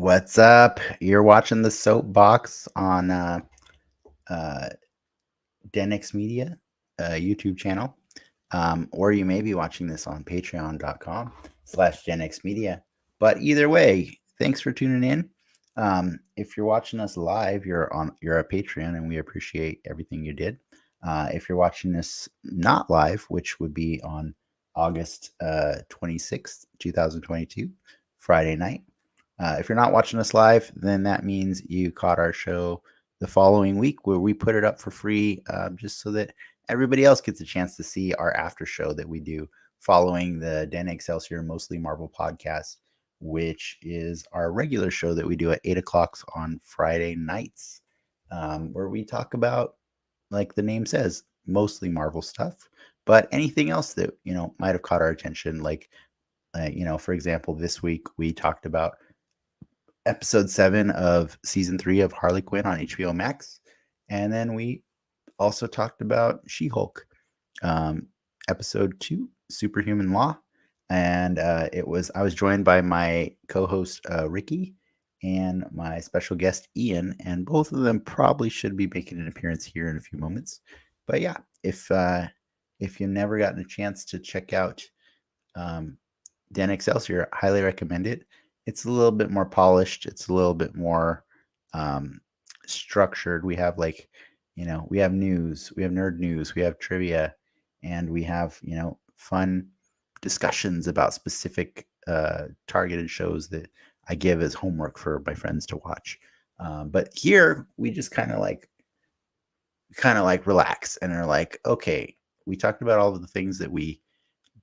What's up? You're watching the Soapbox on uh, Denix Media YouTube channel, or you may be watching this on patreon.com/Denix Media. But either way, thanks for tuning in. If you're watching us live, you're a Patreon, and we appreciate everything you did. If you're watching this not live, which would be on August 26th, 2022, Friday night. If you're not watching us live, then that means you caught our show the following week where we put it up for free just so that everybody else gets a chance to see our after show that we do following the Den Excelsior Mostly Marvel podcast, which is our regular show that we do at 8 o'clock on Friday nights, where we talk about, like the name says, mostly Marvel stuff, but anything else that, might have caught our attention. Like, for example, this week we talked about episode 7 of season 3 of Harley Quinn on HBO Max. And then we also talked about She-Hulk, episode 2, Superhuman Law. And I was joined by my co-host Ricky and my special guest Ian, and both of them probably should be making an appearance here in a few moments. But yeah, if you've never gotten a chance to check out Den Excelsior, I highly recommend it. It's a little bit more polished. It's a little bit more structured. We have we have news, we have nerd news, we have trivia, and we have, fun discussions about specific targeted shows that I give as homework for my friends to watch. But here we just kind of like relax and are like, okay, we talked about all of the things that we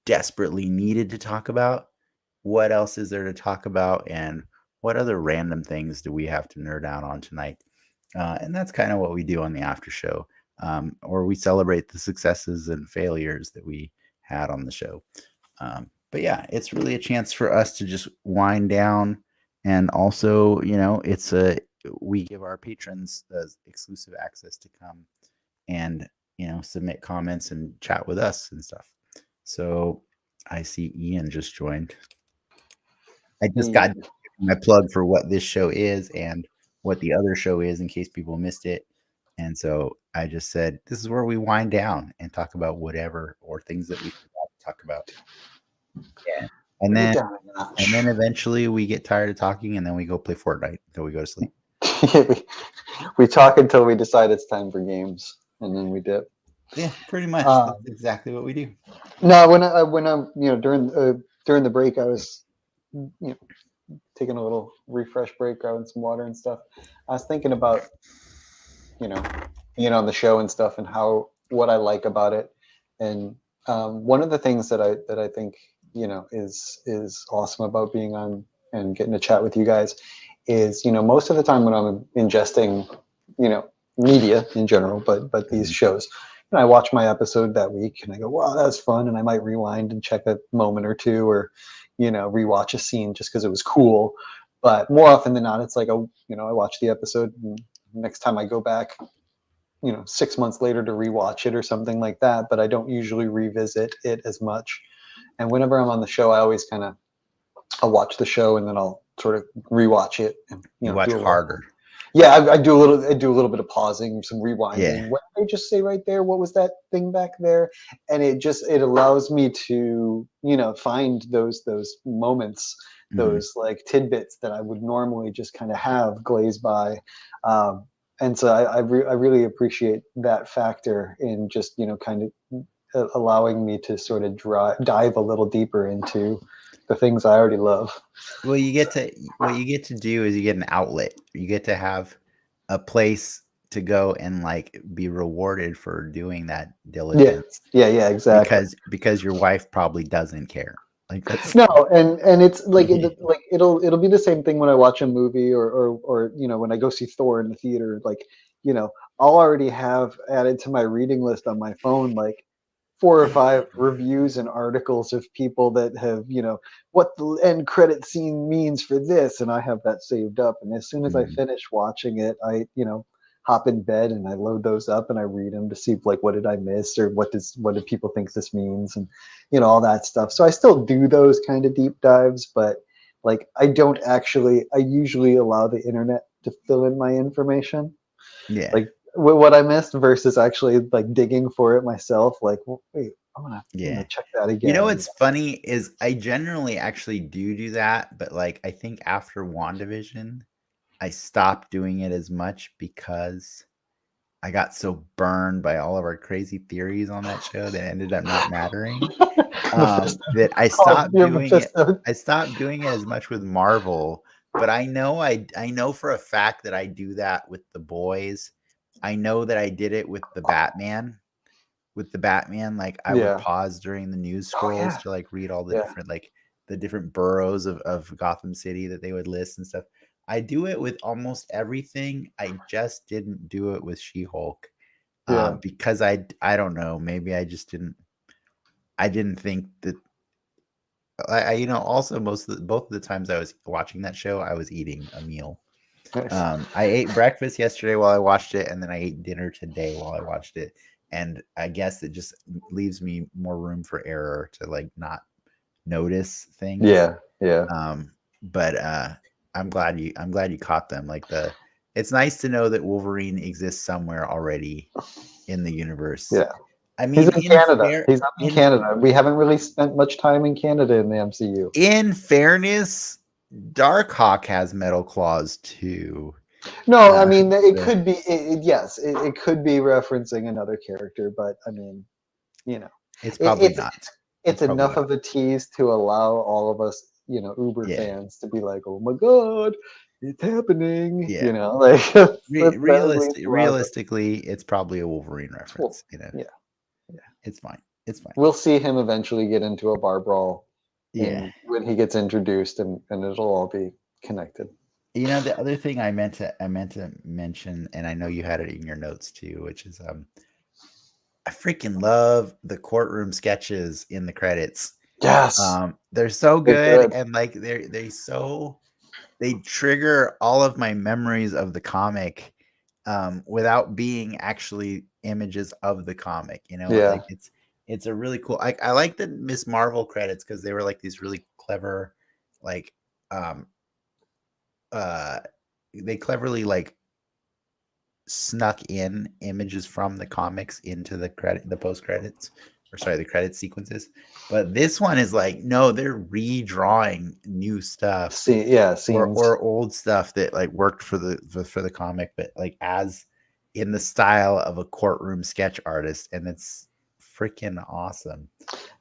desperately needed to talk about. What else is there to talk about, and what other random things do we have to nerd out on tonight? And that's kind of what we do on the after show, or we celebrate the successes and failures that we had on the show. But yeah, it's really a chance for us to just wind down, and also, we give our patrons exclusive access to come and submit comments and chat with us and stuff. So I see Ian just joined. I just got my plug for what this show is and what the other show is in case people missed it. And so I just said, this is where we wind down and talk about whatever or things that we forgot to talk about. Yeah. And then eventually we get tired of talking, and then we go play Fortnite until we go to sleep. we talk until we decide it's time for games, and then we dip. Yeah, pretty much. That's exactly what we do. No, when I'm during the break, I was taking a little refresh break, grabbing some water and stuff. I was thinking about being on the show and stuff, and what I like about it. And one of the things that I think is awesome about being on and getting to chat with you guys is most of the time when I'm ingesting media in general, but these shows. And I watch my episode that week and I go, wow, that was fun. And I might rewind and check a moment or two, or, rewatch a scene just because it was cool. But more often than not, it's like, I watch the episode, and next time I go back, 6 months later to rewatch it or something like that. But I don't usually revisit it as much. And whenever I'm on the show, I always I'll watch the show and then I'll sort of rewatch it. And, watch harder. Yeah, I do a little bit of pausing, some rewinding. Yeah. What did they just say right there? What was that thing back there? And it allows me to, find those moments, those like tidbits that I would normally just kind of have glazed by. And so I really appreciate that factor in just, kind of allowing me to sort of dive a little deeper into the things I already love. Well, what you get to do is you get an outlet. You get to have a place to go and be rewarded for doing that diligence. Yeah, exactly. Because your wife probably doesn't care. No, and it's it'll be the same thing when I watch a movie or when I go see Thor in the theater. I'll already have added to my reading list on my phone 4 or 5 reviews and articles of people that have, what the end credit scene means for this. And I have that saved up. And as soon as I finish watching it, I, hop in bed and I load those up and I read them to see what did I miss, or what do people think this means, and, all that stuff. So I still do those kind of deep dives, but like I usually allow the internet to fill in my information, Yeah. like what I missed versus actually like digging for it myself. Like, well, wait, I'm gonna Yeah. check that You know again. what's funny is I generally actually do that, but like I think after WandaVision, I stopped doing it as much because I got so burned by all of our crazy theories on that show that ended up not mattering. Mephisto. That I Oh, stopped you're doing it. Mephisto. I stopped doing it as much with Marvel, but I know for a fact that I do that with The Boys. I know that I did it with the Batman. With the Batman, like I would Yeah. pause during the news Oh scrolls yeah. to like read all the Yeah. different like the different boroughs of Gotham City that they would list and stuff. I do it with almost everything. I just didn't do it with She-Hulk Yeah. because I don't know. Maybe I just didn't. I didn't think that you know, also both of the times I was watching that show, I was eating a meal. Nice. I ate breakfast yesterday while I watched it, and then I ate dinner today while I watched it. And I guess it just leaves me more room for error to like not notice things. Yeah. Yeah. But I'm glad you caught them. Like it's nice to know that Wolverine exists somewhere already in the universe. Yeah. I He's mean, in Canada. He's up in in Canada. We haven't really spent much time in Canada in the MCU. in fairness, Darkhawk has metal claws too. No, I Uh, mean it so could be. Yes, it could be referencing another character, but I mean, you know, it's it, probably it's not. it's It's probably enough not. of a tease to allow all of us, Uber Yeah, fans to be like, "Oh my god, it's happening!" yeah. Like that at least allows it. Realistically, it's probably a Wolverine Well, reference. You know, yeah, yeah. it's fine. It's fine. We'll see him eventually get into a bar brawl, Yeah. and when he gets introduced, and it'll all be connected. You know, the other thing I meant to mention, and I know you had it in your notes too, which is I freaking love the courtroom sketches in the credits. Yes, They're so they're good, good. and like they trigger all of my memories of the comic without being actually images of the comic. You know, Yeah, like it's a really cool. I like the Miss Marvel credits because they were like these really clever, like um uh they cleverly like snuck in images from the comics into the post credits, or sorry, the credit sequences. But this one is like, no, they're redrawing new stuff see, yeah, scenes. or old stuff that like worked for the comic, but like as in the style of a courtroom sketch artist, and it's freaking awesome.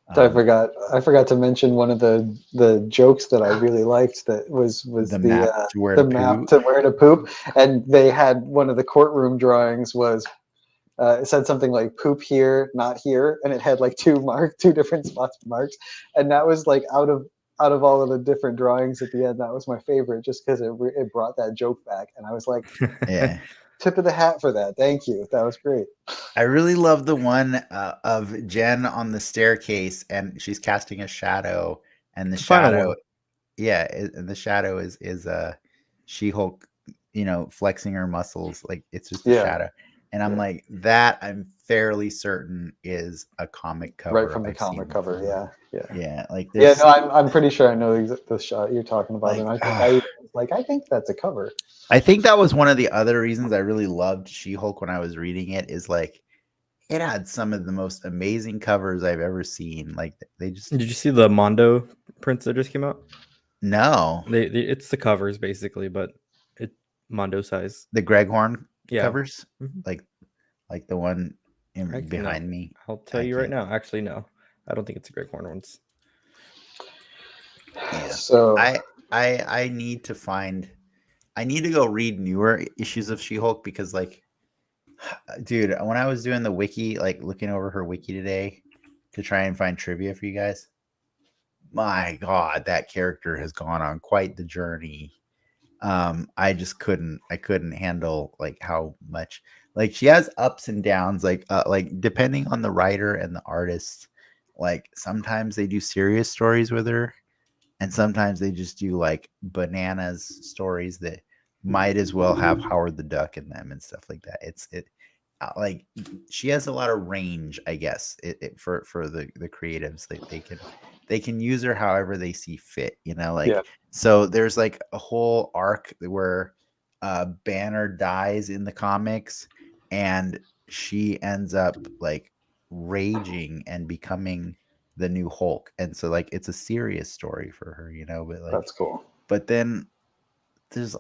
I Um, forgot. I forgot to mention one of the jokes that I really liked. That was the map to where to the map poo. to where to poop, and they had one of the courtroom drawings was it said something like "poop here, not here," and it had like two different spots marks, and that was like out of all of the different drawings at the end, that was my favorite, just because it brought that joke back, and I was like, Yeah. tip of the hat for that. Thank you. That was great. I really love the one of Jen on the staircase, and she's casting a shadow, and the The final shadow, one. yeah, and the shadow is She-Hulk, you know, flexing her muscles, like it's just a Yeah, shadow, and I'm yeah. like, that I'm fairly certain is a comic Right cover from the I've seen comic cover. before. Yeah, yeah. Yeah, like Yeah, no, there's I'm pretty sure I know the shot you're talking about, and like I think I even was like, I think that's a cover. I think that was one of the other reasons I really loved She-Hulk when I was reading it, is like it had some of the most amazing covers I've ever seen. Like they just Did you see the Mondo prints that just came out? no. It's the covers basically, but it Mondo size. The Greg Horn Yeah. covers, Mhm. like the one in No, behind me. I'll tell I you right can't. now. Actually, no, I don't think it's a Greg Horn ones. Yeah, So I need to find. I need to go read newer issues of She-Hulk because, like, dude, when I was doing the wiki, like looking over her wiki today to try and find trivia for you guys, my God, that character has gone on quite the journey. I just couldn't handle like how much, like, she has ups and downs, like depending on the writer and the artist. Like sometimes they do serious stories with her, and sometimes they just do like bananas stories that might as well have Howard the Duck in them and stuff like that. Like she has a lot of range, I guess, for the creatives. They they can use her however they see fit, you know, like Yeah. so there's like a whole arc where Banner dies in the comics and she ends up like raging and becoming the new Hulk. And so like it's a serious story for her, you know, but like That's cool. but then there's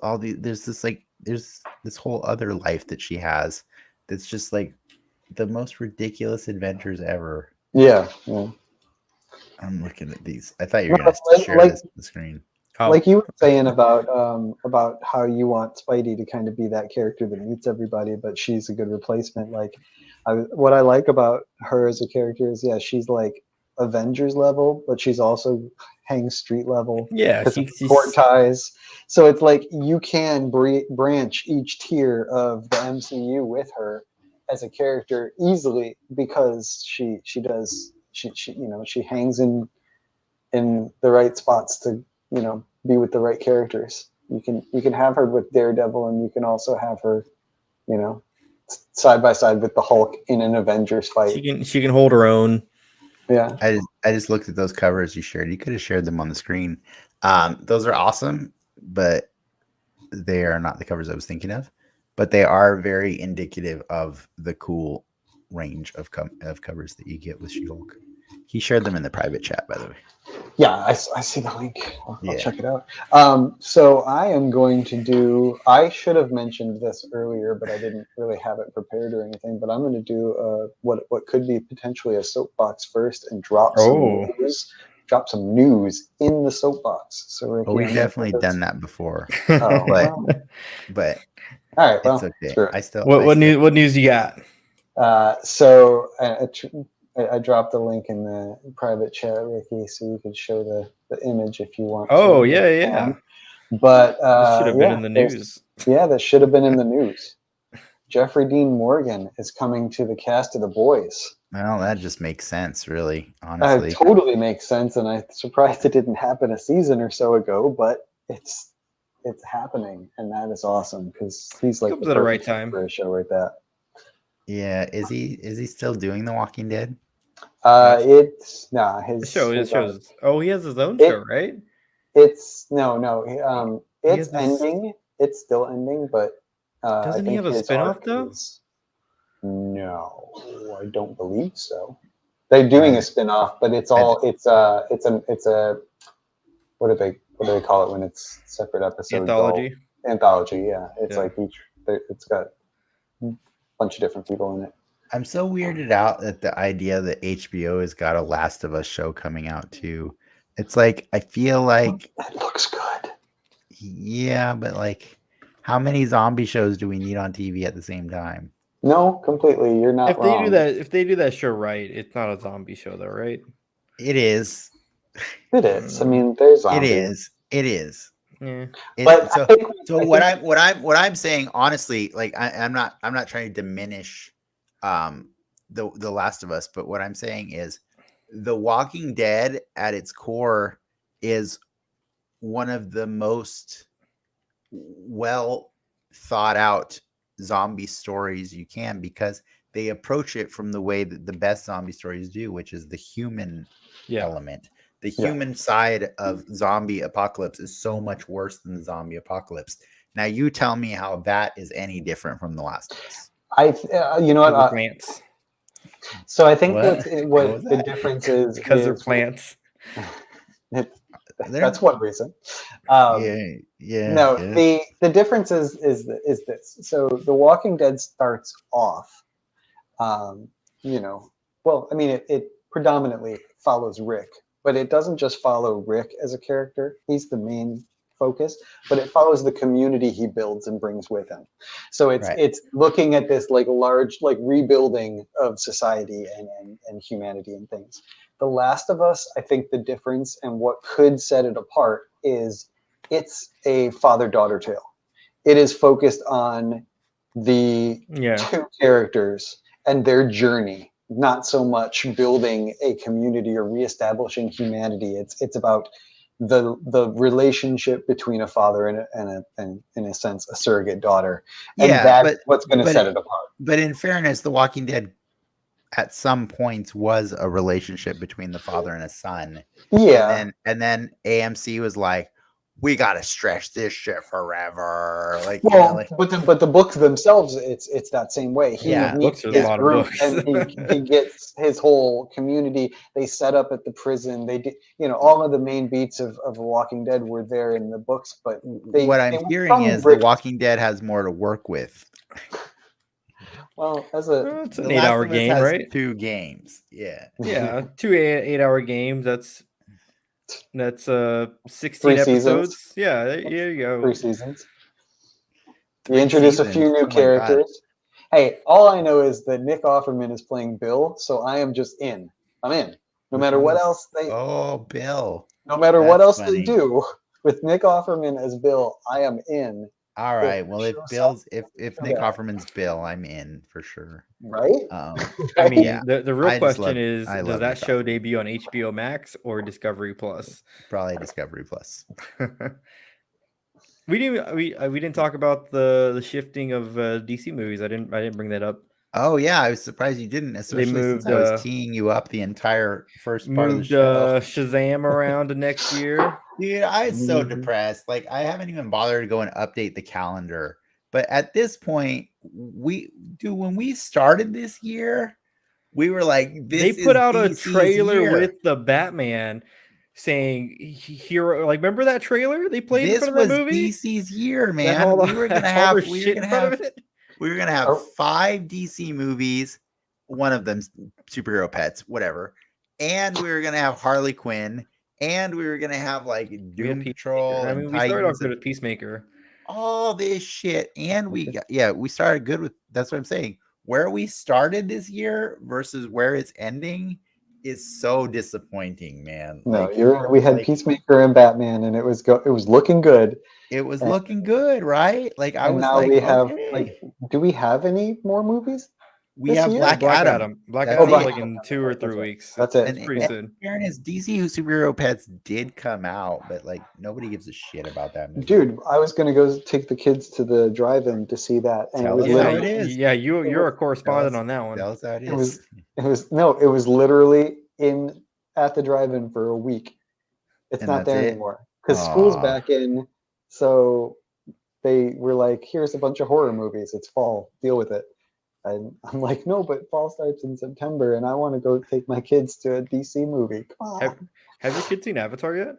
there's this whole other life that she has that's just like the most ridiculous adventures ever. Yeah. I'm looking at these. I thought you were No, gonna share like this on the screen. Oh, like you were saying about how you want Spidey to kind of be that character that meets everybody, but she's a good replacement. Like, what I like about her as a character is, yeah, she's like Avengers level, but she's also hangs street level. yeah, Has she's court ties, so it's like you can branch each tier of the MCU with her as a character easily because she hangs in the right spots to be with the right characters. You can have her with Daredevil, and you can also have her, side by side with the Hulk in an Avengers fight. she can hold her own. Yeah, I just looked at those covers you shared. You could have shared them on the screen. Those are awesome, but they are not the covers I was thinking of. But they are very indicative of the cool range of covers that you get with She-Hulk. He shared them in the private chat, by the way. yeah, I see the link. I'll Yeah. check it out. So I am going to do. I should have mentioned this earlier, but I didn't really have it prepared or anything. But I'm going to do what could be potentially a soapbox first and drop some news in the soapbox. So Ricky, Well, we've I'm gonna definitely put this- done that before, Oh, but well, but all right. Well, it's okay. sure. What news you got? So I dropped the link in the private chat, Ricky, so you could show the image if you want. Oh, to. yeah. But This should have been in the news. Yeah, that should have been in the news. Jeffrey Dean Morgan is coming to the cast of The Boys. Well, that just makes sense, really, honestly. It totally makes sense, and I'm surprised it didn't happen a season or so ago, but it's happening, and that is awesome because he's like Comes the at the right perfect time for a show like that. Yeah, is he still doing The Walking Dead? It's his show. His his, shows. Oh, he has his own show, right? It's He it's has this- ending. It's still ending, but Doesn't he have a spinoff though? No, I don't believe so. They're doing a spinoff, but it's a what do they call it when it's separate episodes? Anthology. Anthology, yeah. It's Yeah. like it's got a bunch of different people in it. I'm so weirded out at the idea that HBO has got a Last of Us show coming out too. It's like I feel like It looks good. yeah, but like how many zombie shows do we need on TV at the same time? No, completely. You're not wrong. If they do that show right, it's not a zombie show though, right? It is. It is. I mean, there's zombies. It is. Yeah. But what I'm saying, honestly, like I'm not trying to diminish the Last of Us, but what I'm saying is The Walking Dead at its core is one of the most well thought out zombie stories you can, because they approach it from the way that the best zombie stories do, which is the human element. The human side of zombie apocalypse is so much worse than the zombie apocalypse. Now you tell me how that is any different from The Last of Us. You know what? Plants. So I think what the difference is Because they're plants. That's one reason. Yeah. No, the difference is this. So The Walking Dead starts off, well, I mean, it predominantly follows Rick, but it doesn't just follow Rick as a character. He's the main focus, but it follows the community he builds and brings with him. So it's looking at this like large like rebuilding of society and humanity and things. The Last of Us, I think the difference and what could set it apart is it's a father-daughter tale. It is focused on the two characters and their journey, not so much building a community or reestablishing humanity. It's about the relationship between a father and in a sense a surrogate daughter, and that's what's going to set it apart. But in fairness, The Walking Dead at some points was a relationship between the father and a son. Yeah. And then AMC was like, we gotta stretch this shit forever. Like, you know, Well, like but the books themselves, it's that same way. He Yeah, meets books are a his lot of group, books. and he gets his whole community. They set up at the prison. They did, all of the main beats of Walking Dead were there in the books, but what I'm they went hearing from is The Walking Dead has more to work with. Well, as Well, it's The an Last 8-hour of Us game, has right? 2 games. Yeah. Yeah, 2 8-hour games. That's 16 3 seasons, episodes. Yeah, there you go. 3 seasons. You 3 introduce a few seasons. new Oh my god. characters. Hey, all I know is that Nick Offerman is playing Bill, so I am just in. I'm in. No Which matter one what is- else they, Oh, Bill. no matter what That's else they funny. do with Nick Offerman as Bill, I am in. All If right. the Well, if show Bill's sells, if so Nick bad. Offerman's Bill, I'm in for sure. Right? I mean, Yeah, the real I just question is, I does love that Nick show Offerman. debut on HBO Max or Discovery Plus? Probably Discovery Plus. We didn't talk about the shifting of DC movies. I didn't bring that up. Oh yeah, I was surprised you didn't, especially since moved, I was teeing you up the entire first part of the Moved show. Shazam around to next year. Dude, I was so Mhm. depressed. Like, I haven't even bothered to go and update the calendar. But at this point, when we started this year, we were like, They this put is out a DC's trailer year. with the Batman saying hero. Like, remember that trailer they played in This front of that was movie? DC's year, That man. had all We were the- gonna had all have their shit in front of it. we were gonna have Oh. 5 DC movies, one of them superhero pets, whatever. And we were gonna have Harley Quinn, and we were gonna have like We had Doom Peacemaker. Patrol I and mean, we started off Titans good and with Peacemaker. all this shit. And we started good with, that's what I'm saying. Where we started this year versus where it's ending is so disappointing, man. No, Like, you're right. We had like, Peacemaker and Batman, and it was looking good. it was And- looking good, right? Like, I And was now like, we have okay. do we have any more movies? We this have year? Black Adam. Black That's Adam's it. like in 2 or 3 That's right. weeks. That's It's it. pretty Yeah. soon. Fairness, DC superhero pets did come out, but like nobody gives a shit about that movie. Dude, I was gonna go take the kids to the drive-in to see that, and Tell it was us how literally it is. Yeah, you're a correspondent on that one. Tell us how it it is. was literally at the drive-in for a week. It's And not that's there it? anymore because school's Aw. back in. So they were like, "Here's a bunch of horror movies. It's fall. Deal with it." And I'm like, "No, but fall starts in September, and I want to go take my kids to a DC movie." Come on. Have your kids seen Avatar yet?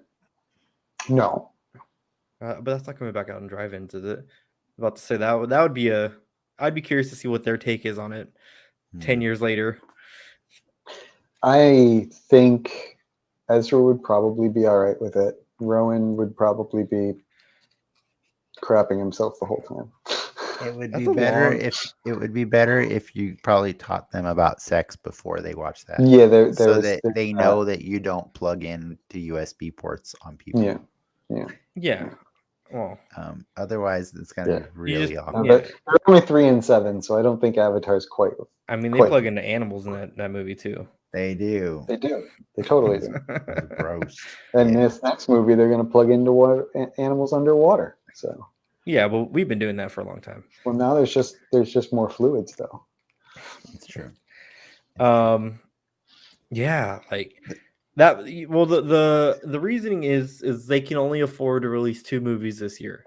No. But that's not coming back out in drive-ins, is it? About to say that would be I'd be curious to see what their take is on it 10 years later. I think Ezra would probably be all right with it. Rowan would probably be crapping himself the whole time. It would That's be a better long- if you probably taught them about sex before they watch that. Yeah, there So was that they know that you don't plug in to USB ports on people. Yeah. Well, Otherwise, it's gonna be really just- awkward. But they're only 3 and 7, so I don't think Avatar's quite. I mean, they Quite. plug into animals in that movie too. They do. They do. They totally do. It's gross. And Yeah. this next movie, they're going to plug into water, animals underwater. So, Yeah, well, we've been doing that for a long time. well, now there's just more fluids though. It's true. Yeah, like that. Well, the reasoning is they can only afford to release 2 movies this year,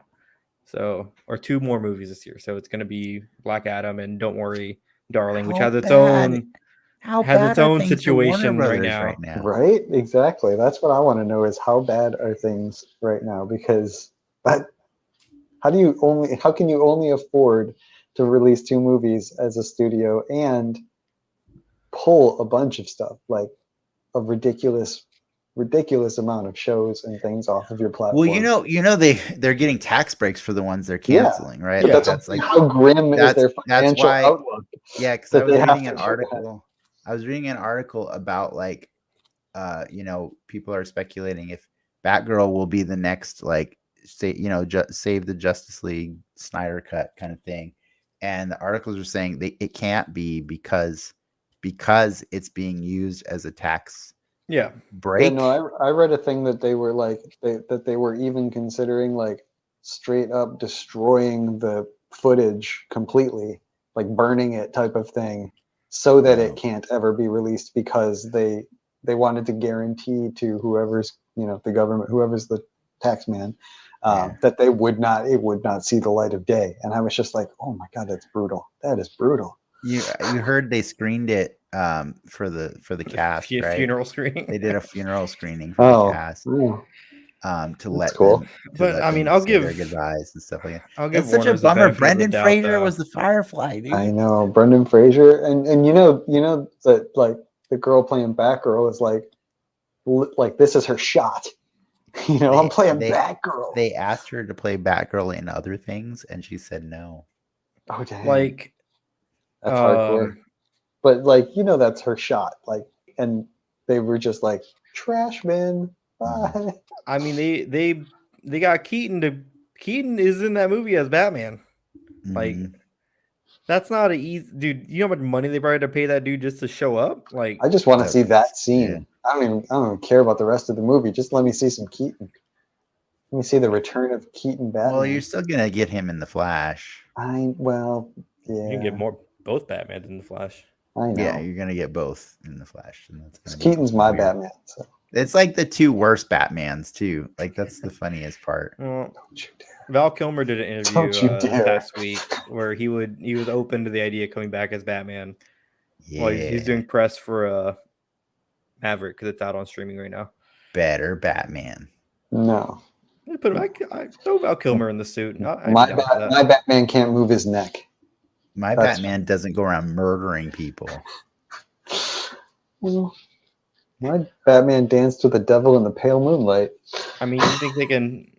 or 2 more movies this year. So it's going to be Black Adam and Don't Worry, Darling, which has its own situation right now. Right? Exactly. That's what I want to know is how bad are things right now? Because how can you only afford to release 2 movies as a studio and pull a bunch of stuff, like a ridiculous amount of shows and things off of your platform? Well, they're getting tax breaks for the ones they're canceling, right? But Yeah. that's like how grim is their financial outlook? Yeah, because that I was they have reading to an do article. I was reading an article about like, people are speculating if Batgirl will be the next like save the Justice League Snyder cut kind of thing, and the articles are saying it can't be because it's being used as a tax break. Yeah, no, I read a thing that they were like that they were even considering like straight up destroying the footage completely, like burning it type of thing, so that Wow. it can't ever be released because they wanted to guarantee to whoever's the government, whoever's the tax man, that it would not see the light of day. And I was just like, oh my god, that's brutal. That is brutal. You heard they screened it for the cast, right? Funeral screening. They did a funeral screening for the cast Oh, to that's let cool. them But I mean, I'll say their give goodbyes and stuff like that. I'll give That's such a Warner's the bummer. benefit of the Brendan doubt, Fraser though. was the Firefly, dude. I know Brendan Fraser, and you know that like the girl playing Batgirl is like this is her shot. I'm playing Batgirl. They asked her to play Batgirl in other things, and she said no. Oh damn! Like, That's hardcore. But that's her shot. Like, and they were just like trash bin. Bye. I mean, they got Keaton is in that movie as Batman. Like, that's not an easy dude. You know how much money they probably had to pay that dude just to show up? Like, I just want to see that scene. Yeah. I don't even care about the rest of the movie. Just let me see some Keaton. Let me see the return of Keaton Batman. Well, you're still gonna get him in the Flash. Yeah. you can get both Batmans in the Flash. I know. Yeah, you're gonna get both in the Flash. And that's Keaton's my Batman. So. It's like the two worst Batmans too. Like that's the funniest part. Well, don't you dare. Val Kilmer did an interview last week where he was open to the idea of coming back as Batman. Yeah, well, he's doing press for Maverick because it's out on streaming right now. Better Batman. No. But I throw Val Kilmer in the suit. My Batman can't move his neck. My Batman doesn't go around murdering people. Well, my Batman danced with the devil in the pale moonlight. I mean, you think they can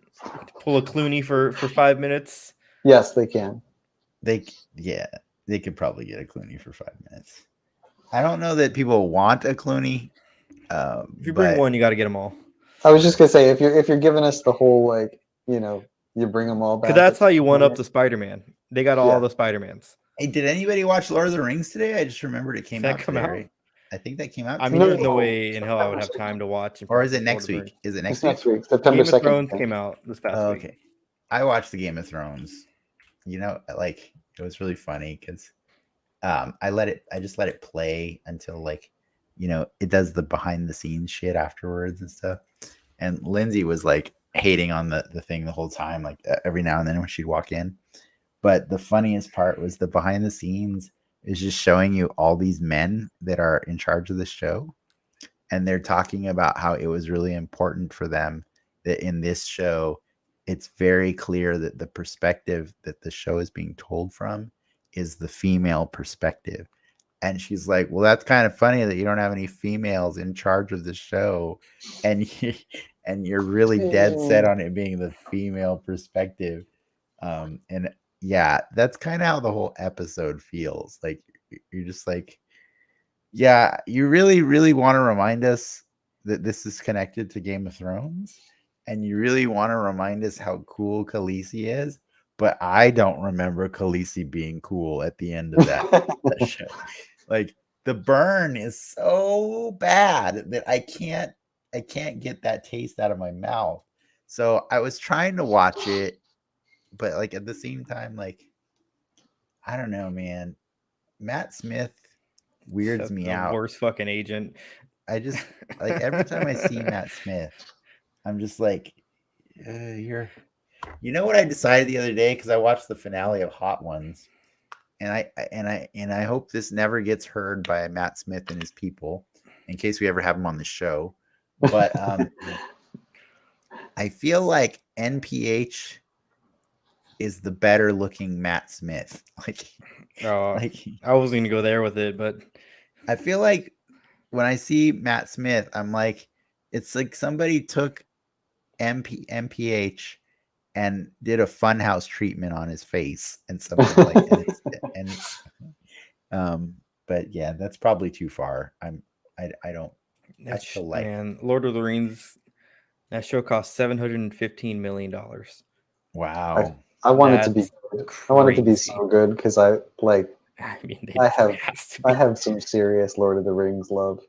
pull a Clooney for 5 minutes? Yes, they can. They could probably get a Clooney for 5 minutes. I don't know that people want a Clooney. If you bring one, you got to get them all. I was just gonna say if you're giving us the whole you bring them all back. Because that's how you one up the Spider-Man. They got all the Spider-Mans. Hey, did anybody watch Lord of the Rings today? I just remembered it came out. Out? I think that came out. I mean, there's no way in hell I would have time to watch. Or is it next week? Is it next week? September 2nd. Game of Thrones came out this past week. Okay. I watched the Game of Thrones. It was really funny because I just let it play until it does the behind the scenes shit afterwards and stuff. And Lindsay was like hating on the thing the whole time, like every now and then when she'd walk in. But the funniest part was the behind the scenes is just showing you all these men that are in charge of the show. And they're talking about how it was really important for them that in this show, it's very clear that the perspective that the show is being told from is the female perspective. And she's like, well, that's kind of funny that you don't have any females in charge of the show. And you're really dead set on it being the female perspective. And yeah, that's kind of how the whole episode feels. Like, you're just like, yeah, you really, really want to remind us that this is connected to Game of Thrones. And you really want to remind us how cool Khaleesi is. But I don't remember Khaleesi being cool at the end of that show. Like, the burn is so bad that I can't get that taste out of my mouth. So I was trying to watch it, but at the same time, I don't know, man. Matt Smith weirds me out. Worst fucking agent. I just every time I see Matt Smith, I'm just like, you're. You know what I decided the other day, because I watched the finale of Hot Ones, and I hope this never gets heard by Matt Smith and his people, in case we ever have him on the show. But I feel like NPH is the better looking Matt Smith. I wasn't gonna go there with it, but I feel like when I see Matt Smith, I'm like, it's like somebody took MPH and did a funhouse treatment on his face and something like that. But yeah, that's probably too far. I don't. That's Lord of the Rings. That show cost $715 million. Wow. I want it to be. I want it to be so good because I have some serious Lord of the Rings love.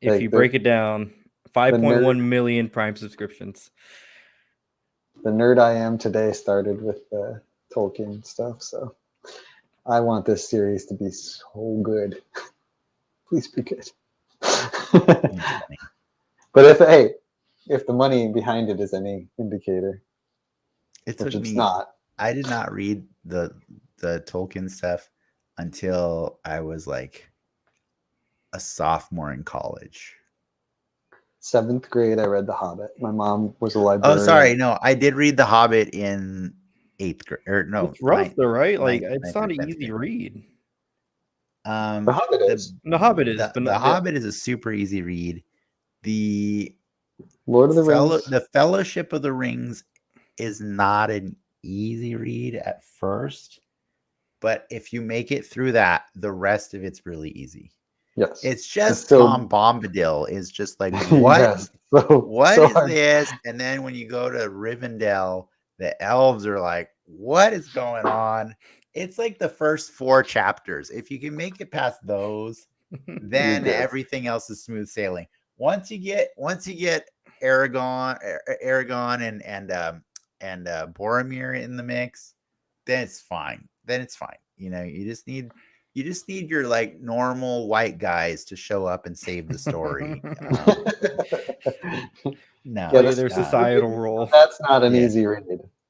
If you break it down, 5.1 million Prime subscriptions. The nerd I am today started with Tolkien stuff, so I want this series to be so good. Please be good. It's funny. But if the money behind it is any indicator, It which took it's me. not. I did not read the Tolkien stuff until I was like a sophomore in college. 7th grade, I read The Hobbit. My mom was a Oh, librarian. sorry, no, I did read The Hobbit in 8th grade, or no, It's rough ninth, though, right? Like ninth, it's ninth not or an 10th easy grade. read. The Hobbit is. The Hobbit is, but The Hobbit is a super easy read. The Lord of the Rings. The Fellowship of the Rings is not an easy read at first, but if you make it through that, the rest of it's really easy. Yes. It's just still- Tom Bombadil is just like, what? Yes. What so is hard. this? And then when you go to Rivendell, the elves are like, what is going on? It's like the first 4 chapters. If you can make it past those, then good. everything else is smooth sailing. Once you get Aragorn and Boromir in the mix, then it's fine. You know, you just need your like normal white guys to show up and save the story. No, Play that's their not- societal role. That's not an Yeah. easy read.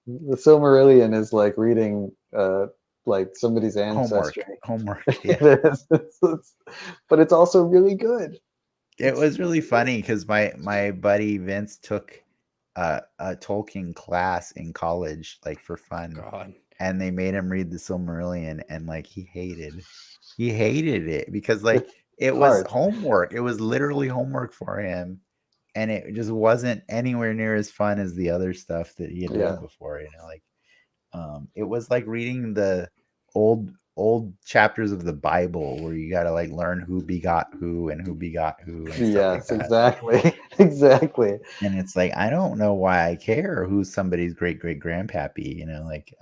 The Silmarillion is like reading like somebody's ancestry. Homework. Yeah. It is. But it's also really good. It was really funny because my buddy Vince took a Tolkien class in college, like for fun, God. and they made him read the Silmarillion, and like he hated it because like it was hard. homework. It was literally homework for him, and it just wasn't anywhere near as fun as the other stuff that he had read before. You know, like it was like reading the old chapters of the Bible where you got to like learn who begot who and who begot who. And Yes, like that. exactly. Exactly. And it's like, I don't know why I care who's somebody's great grandpappy, you know, like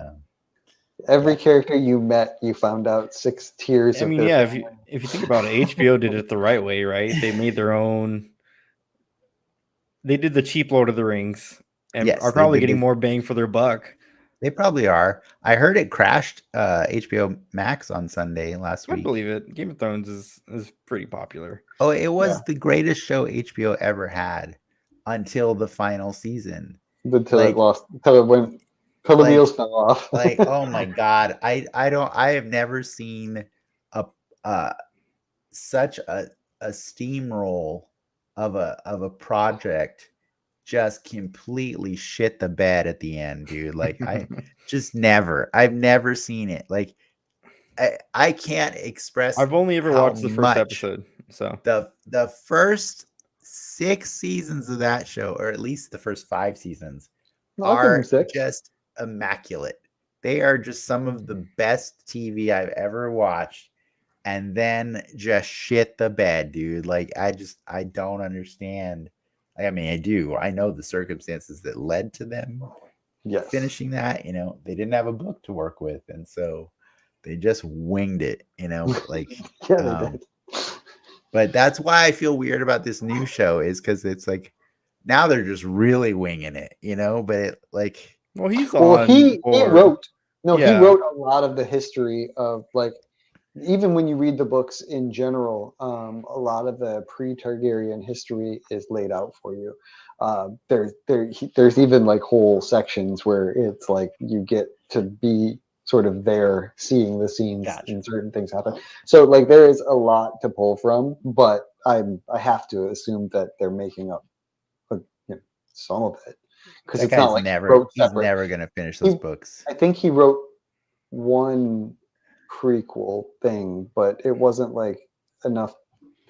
every character you met, you found out 6 tiers. I mean, of yeah, their if you think about it, HBO did it the right way, right? They made their own. They did the cheap Lord of the Rings, and Yes, are they probably did getting the- more bang for their buck. They probably are. I heard it crashed HBO Max on Sunday last I week. believe it. Game of Thrones is pretty popular. Oh, it was the greatest show HBO ever had until the final season. until like- it lost, until it went, until the like- wheels fell off. Like, oh my god, I have never seen such a steamroll of a project just completely shit the bed at the end, dude. Like I've never seen it. Like I can't express. I've only ever how watched the first much episode, so the first 6 seasons of that show, or at least the first 5 seasons, I'll give them are 6. just immaculate. They are just some of the best TV I've ever watched, and then just shit the bed, dude. Like I don't understand. I mean, I do. I know the circumstances that led to them Yes. finishing that. You know, they didn't have a book to work with, and so they just winged it. You know, but like, Yeah, they did. but that's why I feel weird about this new show, is because it's like now they're just really winging it. You know, but it, like, well, he's Well, on. he board. wrote. No, Yeah. he wrote a lot of the history of, like, even when you read the books in general, a lot of the pre-Targaryen history is laid out for you. There's even like whole sections where it's like you get to be sort of there, seeing the scenes and certain things happen. So like there is a lot to pull from, but I have to assume that they're making up some of it, because that it's not guy's like he's never gonna finish those books. I think he wrote one prequel thing, but it wasn't like enough.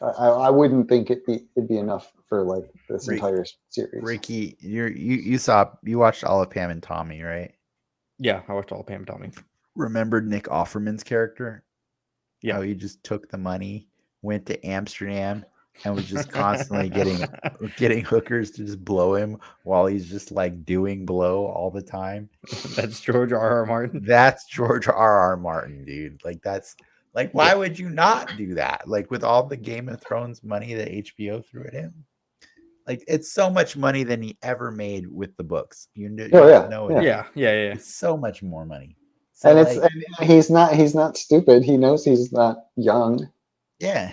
I wouldn't think it'd be enough for like this entire series. Ricky, you watched all of Pam and Tommy, right? Yeah, I watched all of Pam and Tommy. Remembered Nick Offerman's character? Yeah. How he just took the money, went to Amsterdam, and was just constantly getting hookers to just blow him while he's just like doing blow all the time. That's George R.R. Martin. That's George R.R. Martin, dude. Like that's like, why would you not do that? Like with all the Game of Thrones money that HBO threw at him, like it's so much money than he ever made with the books. You know it. Yeah. It's so much more money. So and it's and he's not stupid. He knows he's not young. Yeah.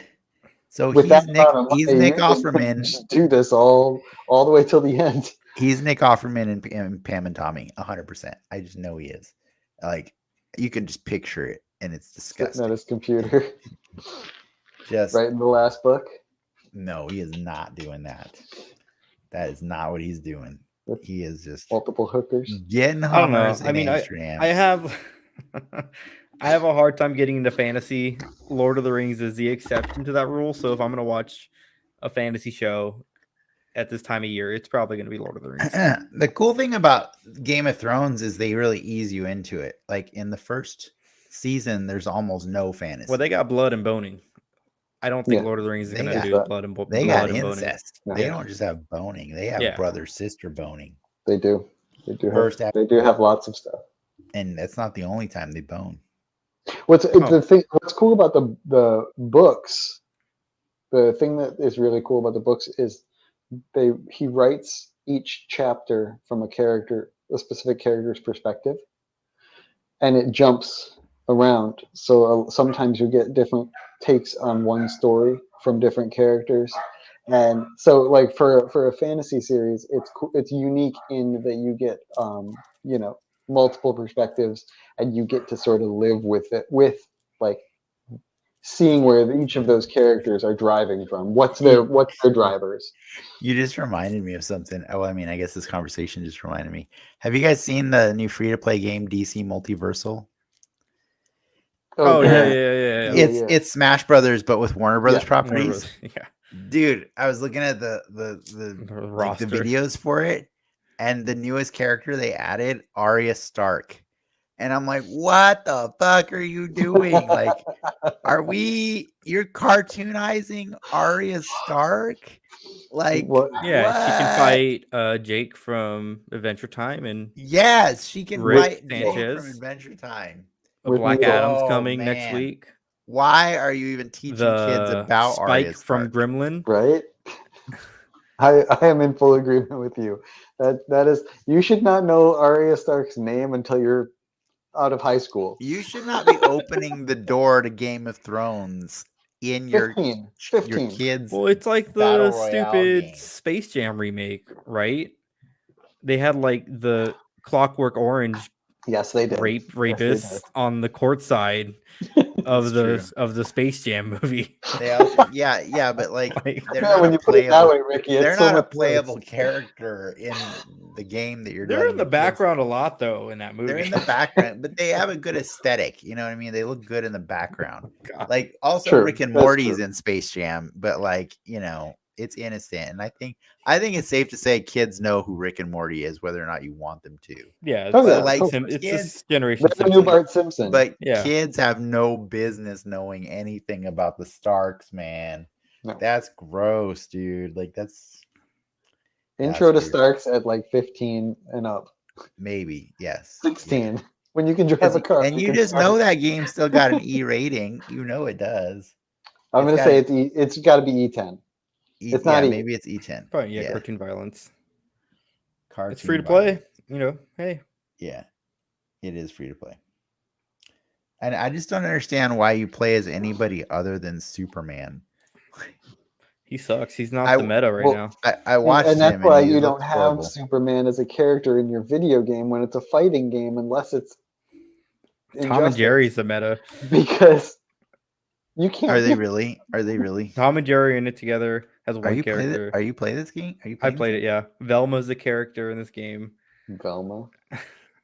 So With that amount of he's money, Nick you can Offerman. just do this all the way till the end. He's Nick Offerman and Pam and Tommy, 100%. I just know he is. Like, you can just picture it, and it's Sitting disgusting. at his computer, Just right in the last book. no, he is not doing that. That is not what he's doing. With He is just multiple hookers. getting I don't know. Hummers I in mean, Amsterdam. I have I have a hard time getting into fantasy. Lord of the Rings is the exception to that rule. So if I'm gonna watch a fantasy show at this time of year, it's probably gonna be Lord of the Rings. The cool thing about Game of Thrones is they really ease you into it. Like in the first season, there's almost no fantasy. Well, they got blood and boning. I don't think Yeah. Lord of the Rings is They gonna got do that. blood and they blood got and boning. incest. Yeah. They don't just have boning. They have Yeah. brother sister boning. They do. They do First have. They do have lots of stuff. And that's not the only time they bone. What's cool about the books? The thing that is really cool about the books is he writes each chapter from a specific character's perspective, and it jumps around. So sometimes you get different takes on one story from different characters, and so like for a fantasy series, it's cool. It's unique in that you get multiple perspectives, and you get to sort of live with it, with like seeing where each of those characters are driving from. What's their drivers? You just reminded me of something. Oh, I mean, I guess this conversation just reminded me. Have you guys seen the new free-to-play game DC Multiversal? Oh yeah. It's Smash Brothers, but with Warner Brothers properties. Yeah. Dude, I was looking at the roster. the videos for it, and the newest character they added, Arya Stark. And I'm like, what the fuck are you doing? Like, you're cartoonizing Arya Stark? Like, Yeah, what? she can fight Jake from Adventure Time, and yes, she can Rick fight Jake Sanchez. from Adventure Time. Black Adam's Oh, coming next man. week. Why are you even teaching kids about Arya Spike Stark? from Gremlin? Right. I am in full agreement with you. That is, you should not know Arya Stark's name until you're out of high school. You should not be opening the door to Game of Thrones in your 15. kids. Well, it's like the Battle Royale stupid game. Space Jam remake, right? They had like the Clockwork Orange Yes, they did. rapists on the court side of the Space Jam movie. They also, yeah, but like they're not when a you put it that way, Ricky, they're it's not so a much playable worse. character in the game that you're. They're in the background a lot though in that movie. They're in the background, but they have a good aesthetic. You know what I mean? They look good in the background. Like also True, Rick and that's Morty's true. in Space Jam, but like it's innocent, and I think it's safe to say kids know who Rick and Morty is, whether or not you want them to. Yeah, it's this generation. That's the new Bart Simpson. But kids have no business knowing anything about the Starks, man. No. That's gross, dude. Like that's intro to Starks at like 15 and up. Maybe, yes. 16. Yeah. When you can drive a car. And you just know that game still got an E rating. You know it does. I'm going to say it's got to be E10. It's not maybe it's E10. Probably, cartoon violence. Cartoon it's free to play. Hey. Yeah, it is free to play. And I just don't understand why you play as anybody other than Superman. He sucks. He's not the meta right now. I watched him, and that's why you don't horrible. have Superman as a character in your video game when it's a fighting game, unless it's Tom and Jerry's the meta. Because you can't. Are they really? Tom and Jerry in it together has one character. Are you playing this game? I played it. Yeah, Velma's the character in this game. Velma.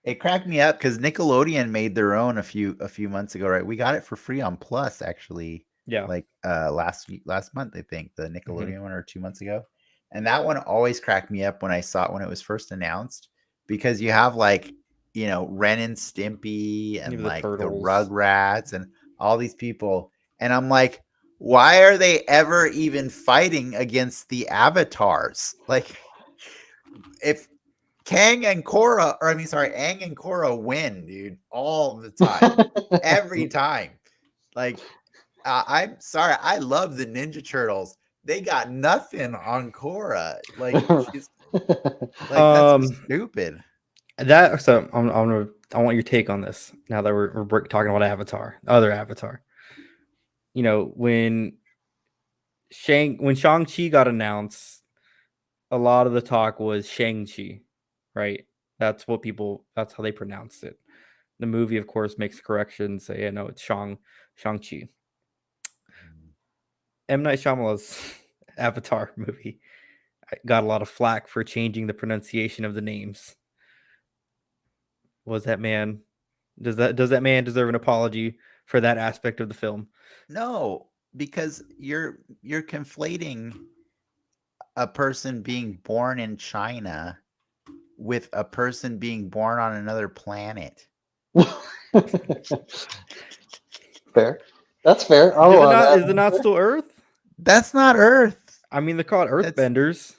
It cracked me up because Nickelodeon made their own a few months ago, right? We got it for free on Plus, actually. Yeah, like last month, I think, the Nickelodeon one, or 2 months ago. And that one always cracked me up when I saw it when it was first announced, because you have like Ren and Stimpy and like the Rugrats and all these people, and I'm like, why are they ever even fighting against the avatars? Like, if Aang and Korra win, dude, all the time, every time. Like, I'm sorry, I love the Ninja Turtles. They got nothing on Korra. Like, that's stupid. So I want your take on this. Now that we're talking about other Avatar. When when Shang-Chi got announced, a lot of the talk was Shang-Chi, right? That's how they pronounced it. The movie, of course, makes corrections, say, yeah, no, it's Shang-Chi. M. Night Shyamalan's Avatar movie got a lot of flack for changing the pronunciation of the names. Does that man deserve an apology for that aspect of the film? No, because you're conflating a person being born in China with a person being born on another planet. Fair. That's fair. I'll allow that. Is it not still Earth? That's not Earth. I mean, they're called Earthbenders.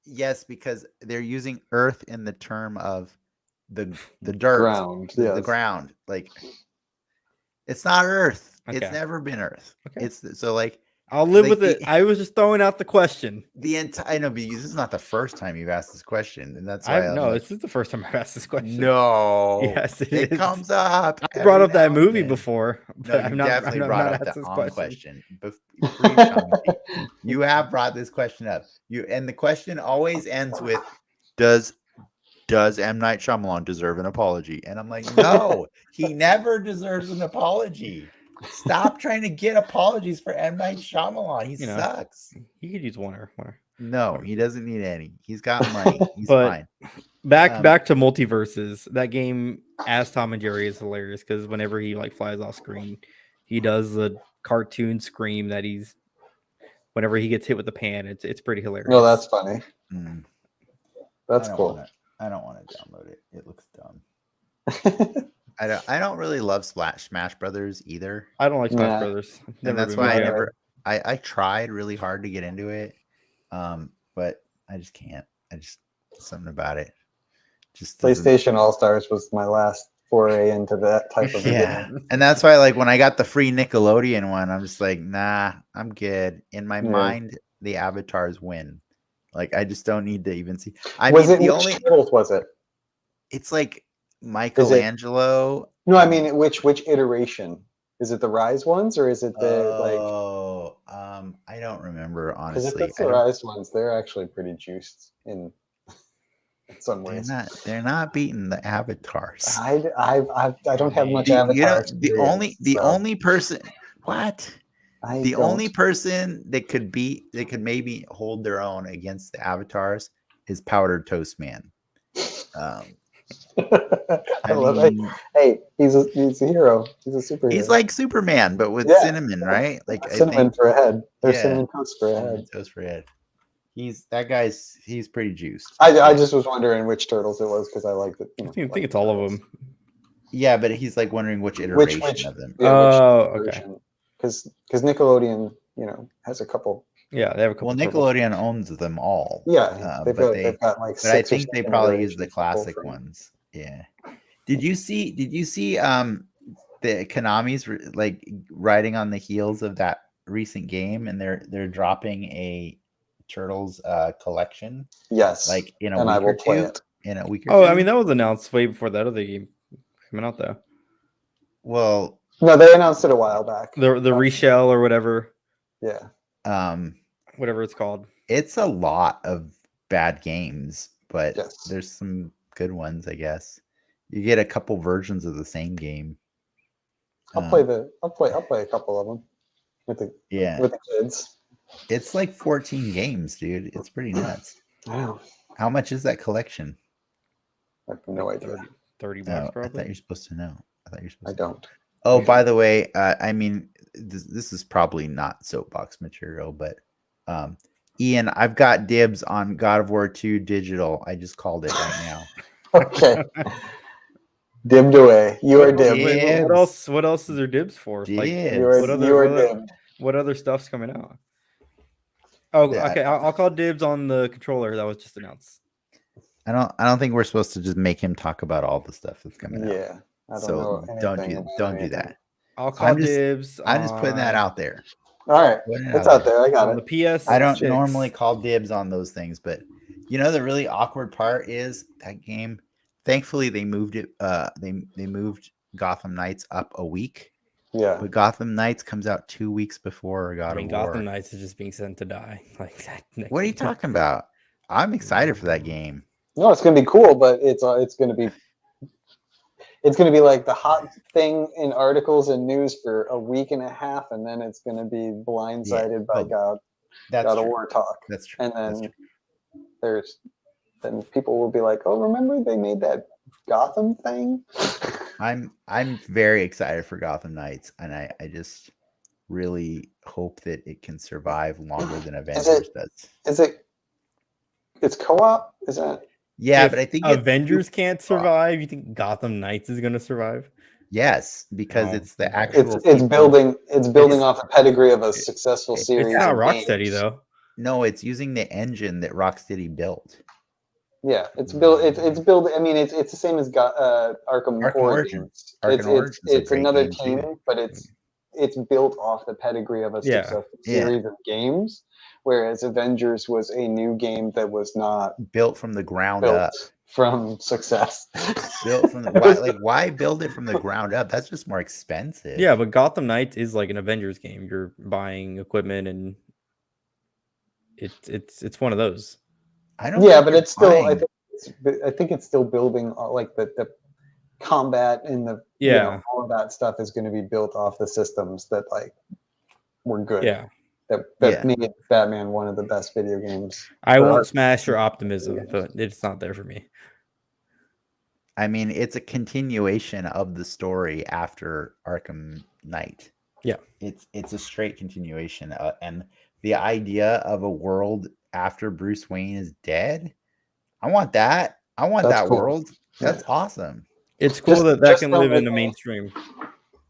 Yes, because they're using Earth in the term of the dirt, ground, the ground. Like, it's not Earth. Okay. It's never been Earth. Okay. It's so like I'll live like with it. I was just throwing out the question. I know, because this is not the first time you've asked this question, and that's why this is the first time I've asked this question. No, yes, it comes up. I brought up that movie before. No, you definitely brought up the question. You have brought this question up. And the question always ends with, "Does M. Night Shyamalan deserve an apology?" And I'm like, no, he never deserves an apology. Stop trying to get apologies for M. Night Shyamalan. He sucks. He could use one or. No, he doesn't need any. He's got money. He's fine. Back to multiverses. That game as Tom and Jerry is hilarious because whenever he like flies off screen, he does the cartoon scream that he's whenever he gets hit with the pan. It's pretty hilarious. No, that's funny. That's cool. I don't want to download it. It looks dumb. I don't really love Smash Brothers either. I don't like Smash Brothers. And that's why I tried really hard to get into it. But I just can't. Something about it. Just PlayStation All-Stars was my last foray into that type of game. And that's why, like, when I got the free Nickelodeon one, I'm just like, nah, I'm good. In my mind, the avatars win. Like, I just don't need to even see. Which Turtles was it? It's like Michelangelo. No, I mean, which iteration? Is it the Rise ones or is it I don't remember, honestly. Because if it's the Rise ones, they're actually pretty juiced in some ways. They're not beating the avatars. I don't have much avatar. The only person only person that could maybe hold their own against the avatars is Powdered Toast Man. Hey, he's a hero. He's a superhero. He's like Superman, but with cinnamon, right? Like cinnamon for a head. There's cinnamon toast for a head. Toast for a head. He's pretty juiced. I just was wondering which Turtles it was because I liked it. I think it's all of them. Yeah, but he's like wondering which iteration of them. Okay. Because Nickelodeon, has a couple. Yeah, they have a couple. Well, Nickelodeon owns them all. Yeah, they've got like. But I think they probably use the classic ones. Yeah. Did you see the Konami's like riding on the heels of that recent game, and they're dropping a Turtles collection? Yes. Like in a week or two. In a week or two. I mean, that was announced way before that other game coming out though. Well, no, they announced it a while back. The reshell or whatever. Yeah. Whatever it's called. It's a lot of bad games, but yes, there's some good ones, I guess. You get a couple versions of the same game. I'll play a couple of them with the kids. It's like 14 games, dude. It's pretty nuts. Wow. How much is that collection? I have no idea. $30 probably. I thought you're supposed to know. I don't. Oh, by the way, I mean, this is probably not Soapbox material, but Ian, I've got dibs on God of War 2 digital. I just called it right now. Okay. Dibbed away. You are dibbed. What else is there dibs for? Dibs. Like, you are dibbed. What other stuff's coming out? Oh, okay. I'll call dibs on the controller that was just announced. I don't think we're supposed to just make him talk about all the stuff that's coming out. Yeah. Don't do that. I'll call dibs. I'm just putting that out there. All right. It's out there. I got it. The PS. I don't normally call dibs on those things, but the really awkward part is that game. Thankfully, they moved it. They moved Gotham Knights up a week, Yeah. But Gotham Knights comes out 2 weeks before God I mean, of War. Gotham Knights is just being sent to die. Like that. What are you talking about? I'm excited for that game. No, it's gonna be cool, but it's gonna be like the hot thing in articles and news for a week and a half, and then it's gonna be blindsided by God of true. War talk. That's true. And That's then true. then people will be like, "Oh, remember they made that Gotham thing?" I'm very excited for Gotham Knights, and I just really hope that it can survive longer than Avengers does. It's co-op? Is that? Yeah, If but I think Avengers can't survive, you think Gotham Knights is going to survive? yes, because Oh, it's the okay. actual. It's building It's- off the pedigree of a successful it's series. It's not of Rocksteady games. though. No, it's using the engine that Rocksteady built. Yeah, it's built. It's built. I mean, it's the same as Arkham Origins. Arkham Origins is a It's great another game, team, too. but it's built off the pedigree of a Yeah. successful Yeah. series of games. Whereas Avengers was a new game that was not Built from the ground built up. from success. Built from why build it from the ground up? That's just more expensive. Yeah, but Gotham Knights is like an Avengers game. You're buying equipment and it's one of those. I don't. Yeah, think but you're it's still. buying- I think it's still building like the combat and the all of that stuff is going to be built off the systems that like were good. Yeah. That made Batman one of the best video games. I Or won't smash your optimism, but it's not there for me. I mean, it's a continuation of the story after Arkham Knight. Yeah. It's a straight continuation, and the idea of a world after Bruce Wayne is dead. I want that. I want That's that cool. world. That's awesome. It's cool Just- that just can don't live in make the me- mainstream.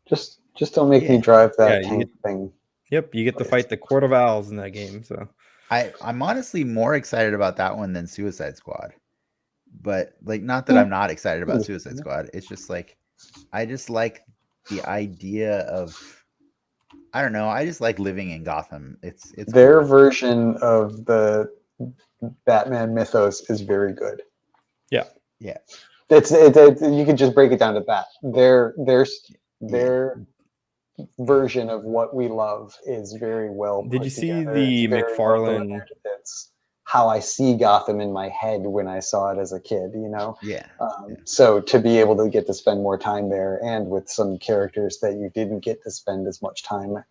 Just don't make me Yeah. drive that Yeah, tank thing. Yep, you get to fight the Court of Owls in that game. So I'm honestly more excited about that one than Suicide Squad. But like, not that I'm not excited about Suicide Squad. It's just like I just like the idea of, I don't know. I just like living in Gotham. It's Their cool. version of the Batman mythos is very good. Yeah. It's you could just break it down to that. Their version of what we love is very well. Did put you see together. the It's very well McFarlane? delivered. It's how I see Gotham in my head when I saw it as a kid. Yeah. So to be able to get to spend more time there and with some characters that you didn't get to spend as much time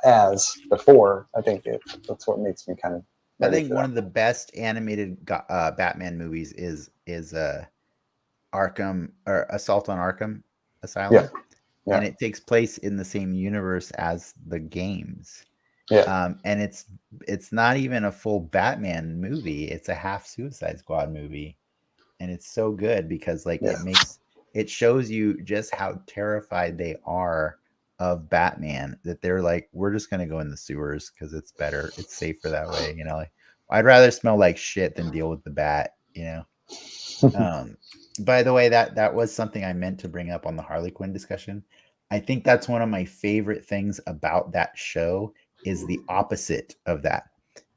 as before, I think that's what makes me kind of. I think one of the best animated Batman movies is Arkham, or Assault on Arkham Asylum. Yeah. And it takes place in the same universe as the games. Yeah. And it's not even a full Batman movie. It's a half Suicide Squad movie. And it's so good because like it shows you just how terrified they are of Batman, that they're like, we're just gonna go in the sewers because it's better, it's safer that way. Like, I'd rather smell like shit than deal with the bat. By the way, that was something I meant to bring up on the Harley Quinn discussion. I think that's one of my favorite things about that show is the opposite of that,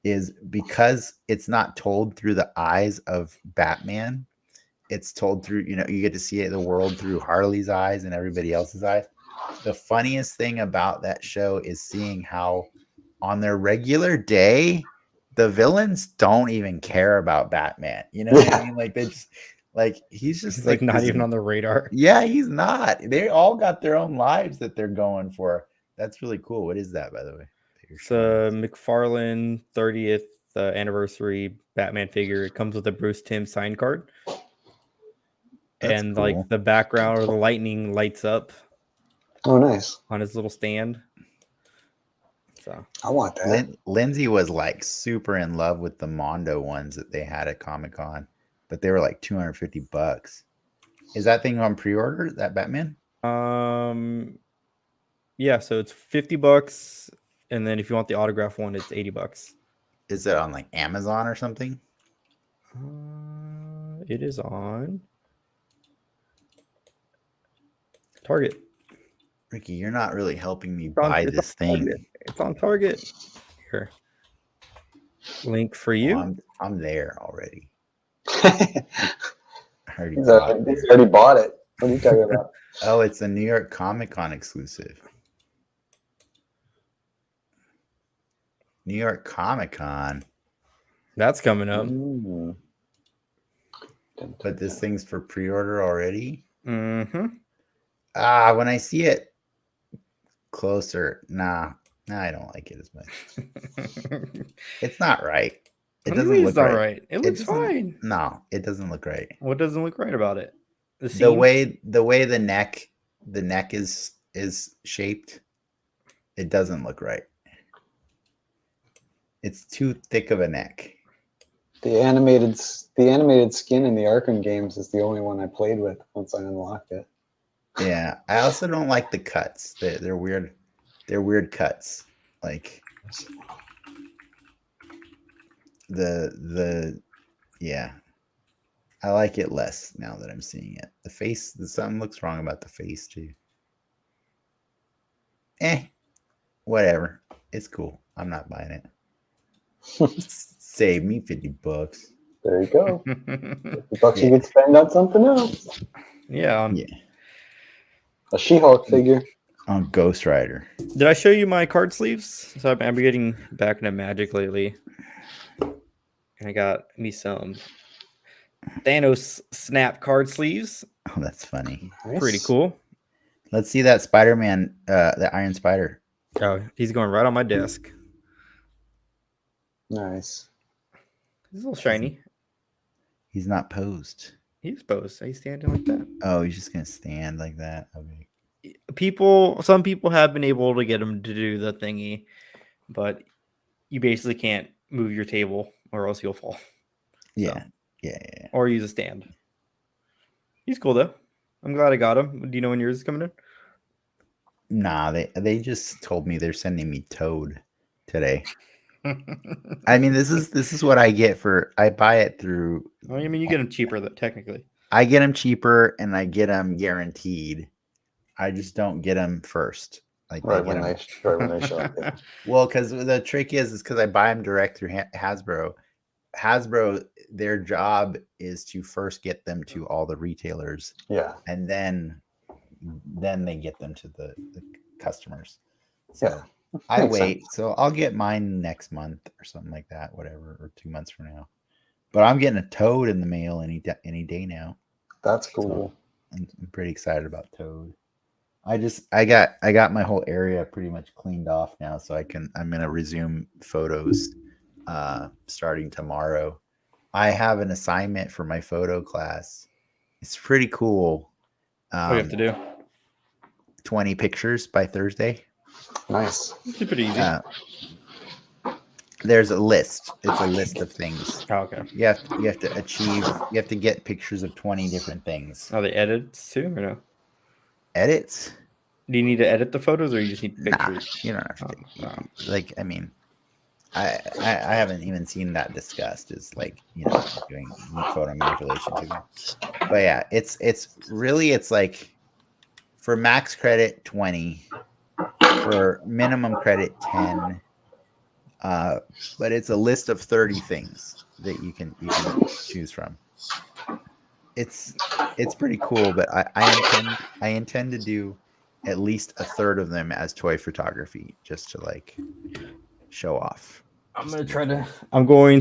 is because it's not told through the eyes of Batman. It's told through, you get to see the world through Harley's eyes and everybody else's eyes. The funniest thing about that show is seeing how on their regular day, the villains don't even care about Batman. You know what I mean? Like, they just, like, he's just like not even on the radar. Yeah, he's not. They all got their own lives that they're going for. That's really cool. What is that, by the way? It's a McFarlane 30th anniversary Batman figure. It comes with a Bruce Timm sign card. That's and cool. like the background or the lightning lights up. Oh, nice. On his little stand. So I want that. Lindsay was like super in love with the Mondo ones that they had at Comic-Con, but they were like $250. Is that thing on pre-order, that Batman? Yeah, so it's $50, and then if you want the autograph one, it's $80. Is it on like Amazon or something? It is on Target. Ricky, you're not really helping me buy this thing. It's on Target. Here. Link for you. Oh, I'm there already. He's already bought it. What are you talking about? Oh, it's a New York Comic-Con exclusive. New York Comic Con. That's coming up. Ooh. But this thing's for pre-order already. Mm-hmm. When I see it closer, nah, I don't like it as much. It's not right. It What do you doesn't mean look it's not right. right? It looks doesn't- fine. No, it doesn't look right. What doesn't look right about it? The The seams? way the neck is shaped, it doesn't look right. It's too thick of a neck. The animated skin in the Arkham games is the only one I played with once I unlocked it. Yeah, I also don't like the cuts. They're weird. They're weird cuts. Like yeah. I like it less now that I'm seeing it. The face, something looks wrong about the face too. Whatever. It's cool. I'm not buying it. Save me $50. There you go. $50 Yeah. you could spend on something else. Yeah. A She-Hulk figure. On Ghost Rider. Did I show you my card sleeves? So I've been getting back into Magic lately. And I got me some Thanos Snap card sleeves. Oh, that's funny. Nice. Pretty cool. Let's see that Spider-Man, the Iron Spider. Oh, he's going right on my desk. Nice. He's a little shiny. He's not posed. He's posed. He's standing like that. Oh, he's just gonna stand like that. Okay. Some people have been able to get him to do the thingy, but you basically can't move your table or else you'll fall. Yeah. So, yeah. Or use a stand. He's cool though. I'm glad I got him. Do you know when yours is coming in? Nah, they just told me they're sending me Toad today. I mean, this is what I get I buy it through. Well, I mean, you get them cheaper though, technically. I get them cheaper and I get them guaranteed. I just don't get them first. Like Right when they show up. Yeah. Well, because the trick is because I buy them direct through Hasbro. Hasbro, their job is to first get them to all the retailers. Yeah. And then they get them to the customers. So Yeah. I Makes wait. sense. So I'll get mine next month or something like that, whatever, or 2 months from now. But I'm getting a Toad in the mail any day now. That's cool. So I'm pretty excited about Toad. I got my whole area pretty much cleaned off now, so I'm gonna resume photos starting tomorrow. I have an assignment for my photo class. It's pretty cool. What do you have to do? 20 pictures by Thursday. Nice. It's pretty easy. There's a list. It's a list of things. Oh, okay. You have to get pictures of 20 different things. Are they edits too, or no? Edits? Do you need to edit the photos, or you just need pictures? Nah, you don't have to. Oh. Like, I mean, I haven't even seen that discussed. Is like, you know, doing photo manipulation too. But yeah, it's like for max credit 20, for minimum credit 10. But it's a list of 30 things that you can choose from. It's pretty cool, but I intend to do at least a third of them as toy photography, just to like show off. I'm going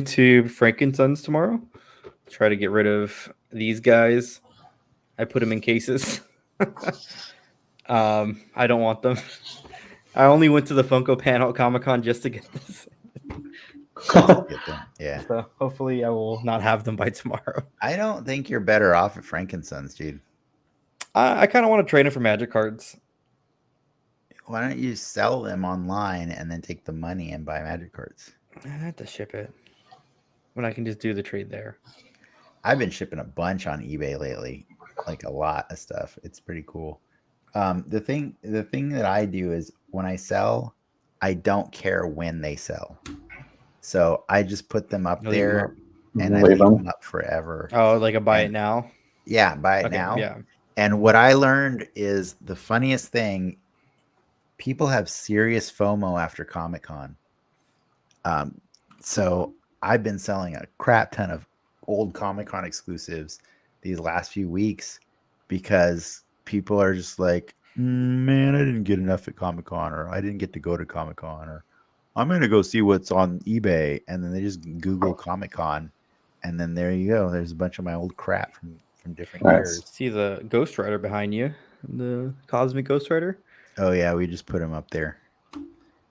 to Frankensons tomorrow. Try to get rid of these guys. I put them in cases. I don't want them. I only went to the Funko panel at Comic-Con just to get this. Yeah. So hopefully I will not have them by tomorrow. I don't think you're better off at Frankensons, dude. I kind of want to trade them for Magic cards. Why don't you sell them online and then take the money and buy Magic cards? I have to ship it when I can just do the trade there. I've been shipping a bunch on eBay lately, like a lot of stuff. It's pretty cool. The thing that I do is when I sell, I don't care when they sell. So I just put them up there and I leave them up forever. Oh, like a buy it now? Yeah, buy it now. Yeah. And what I learned is the funniest thing, people have serious FOMO after Comic-Con. So I've been selling a crap ton of old Comic-Con exclusives these last few weeks because people are just like, man, I didn't get enough at Comic-Con, or I didn't get to go to Comic-Con, or I'm gonna go see what's on eBay, and then they just Google Comic Con, and then there you go. There's a bunch of my old crap from different Nice. years. See the Ghost Rider behind you, the Cosmic Ghost Rider. Oh yeah, we just put them up there.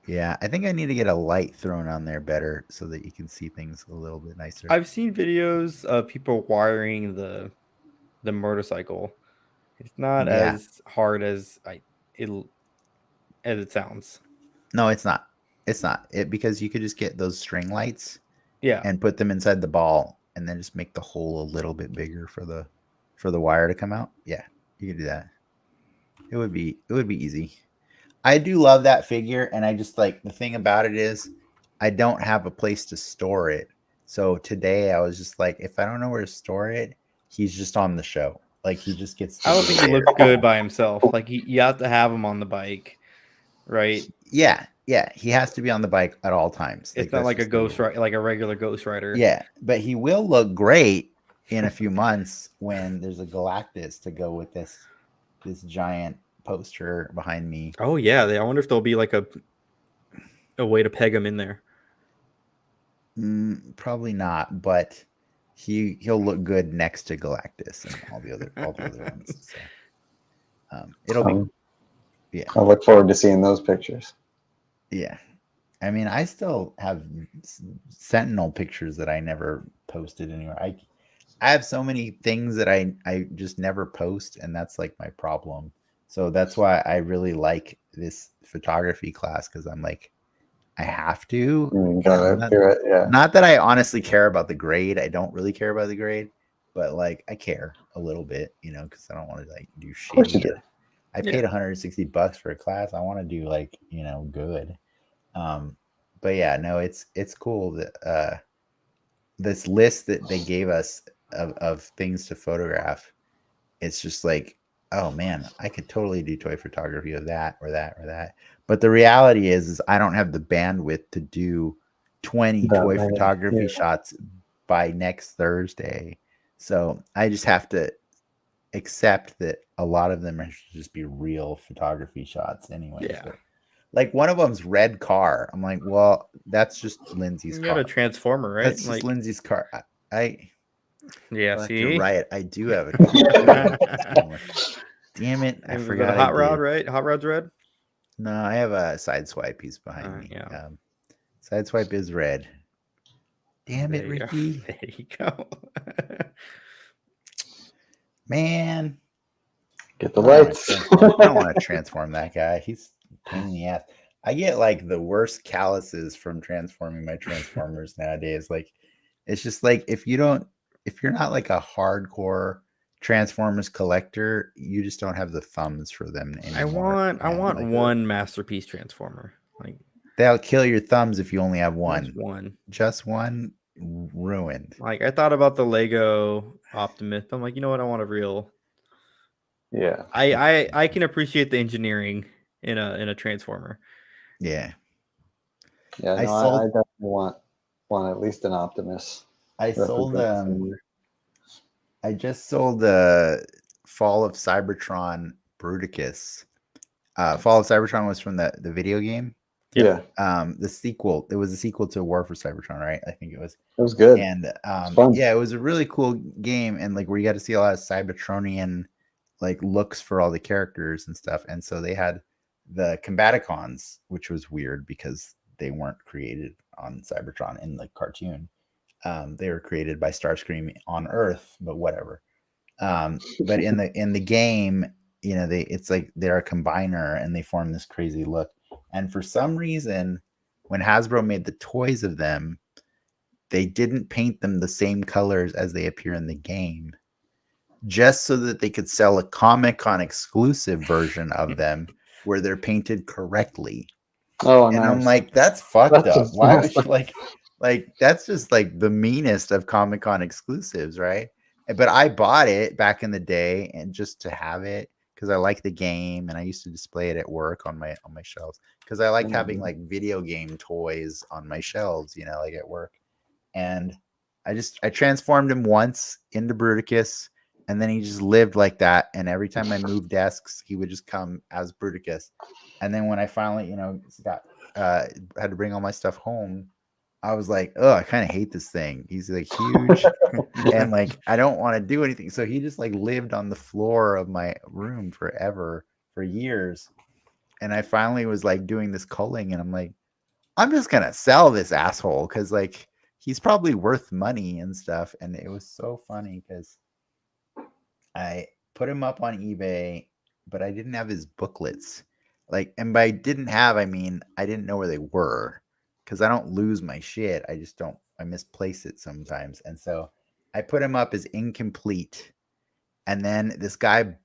Yeah, I think I need to get a light thrown on there better so that you can see things a little bit nicer. I've seen videos of people wiring the motorcycle. It's not Yeah. as hard as it as it sounds. No, it's not. It's not. Because you could just get those string lights Yeah. and put them inside the ball, and then just make the hole a little bit bigger for the wire to come out. Yeah, you could do that. It would be easy. I do love that figure, and I just like the thing about it is I don't have a place to store it. So today I was just like, if I don't know where to store it, he's just on the show. Like he just gets. To I don't be think he there. looks good by himself. Like you have to have him on the bike, right? Yeah, he has to be on the bike at all times. It's not like a that's just the Ghost rule. Rider, like a regular Ghost Rider. Yeah, but he will look great in a few months when there's a Galactus to go with this giant poster behind me. Oh yeah, I wonder if there'll be like a way to peg him in there. Probably not, but he'll look good next to Galactus and all the other ones. So, it'll be yeah. I look forward to seeing those pictures. Yeah. I mean, I still have Sentinel pictures that I never posted anywhere. I have so many things that I just never post, and that's like my problem. So that's why I really like this photography class, because I'm like, I have to. Yeah. Not that I honestly care about the grade. I don't really care about the grade, but like I care a little bit, because I don't want to like do shit. Of course you do. I paid $160 for a class. I want to do like, good. But yeah, no, it's cool that this list that they gave us of things to photograph. It's just like, oh man, I could totally do toy photography of that or that or that. But the reality is I don't have the bandwidth to do 20 toy photography shots by next Thursday. So I just have to accept that a lot of them are just be real photography shots anyway. Yeah. So, like one of them's red car. I'm like, well, that's just Lindsay's You car. got a transformer, right? That's just Lindsay's car. Yeah, well, see, you're right. I do have a transformer. Damn it! I forgot. A hot rod, right? Hot rod's red. No, I have a sideswipe piece behind me. Yeah. Sideswipe is red. Damn it, Ricky! There you go. Man, get the lights. I don't want to transform that guy. He's a pain in the ass. I get like the worst calluses from transforming my Transformers nowadays. Like, it's just like if you're not like a hardcore Transformers collector, you just don't have the thumbs for them anymore. I want like one masterpiece Transformer. Like they'll kill your thumbs if you only have one. Just one. Ruined. Like I thought about the Lego Optimus. I'm like, you know what? I want a real. Yeah. I can appreciate the engineering in a Transformer. Yeah. Yeah. No, I definitely want at least an Optimus. I sold I just sold the Fall of Cybertron Bruticus. Fall of Cybertron was from the video game. Yeah. The sequel. It was a sequel to War for Cybertron, right? I think it was. It was good. And it was a really cool game, and like where you got to see a lot of Cybertronian like looks for all the characters and stuff. And so they had the Combaticons, which was weird because they weren't created on Cybertron in the cartoon. They were created by Starscream on Earth, but whatever. But in the game, it's like they're a combiner and they form this crazy look. And for some reason, when Hasbro made the toys of them, they didn't paint them the same colors as they appear in the game, just so that they could sell a Comic-Con exclusive version of them where they're painted correctly. Oh, and nice. I'm like, that's fucked up. Why would you like that's just like the meanest of Comic-Con exclusives, right? But I bought it back in the day and just to have it because I like the game and I used to display it at work on my shelves because I like having like video game toys on my shelves, like at work. And I transformed him once into Bruticus, and then he just lived like that. And every time I moved desks, he would just come as Bruticus. And then when I finally, got had to bring all my stuff home, I was like, oh, I kind of hate this thing. He's like huge and like I don't want to do anything. So he just like lived on the floor of my room forever for years. And I finally was like doing this culling and I'm like, I'm just gonna sell this asshole because like he's probably worth money and stuff. And it was so funny because I put him up on eBay, but I didn't have his booklets. Like, and by didn't have, I mean I didn't know where they were because I don't lose my shit. I just don't. I misplace it sometimes, and so I put him up as incomplete. And then this guy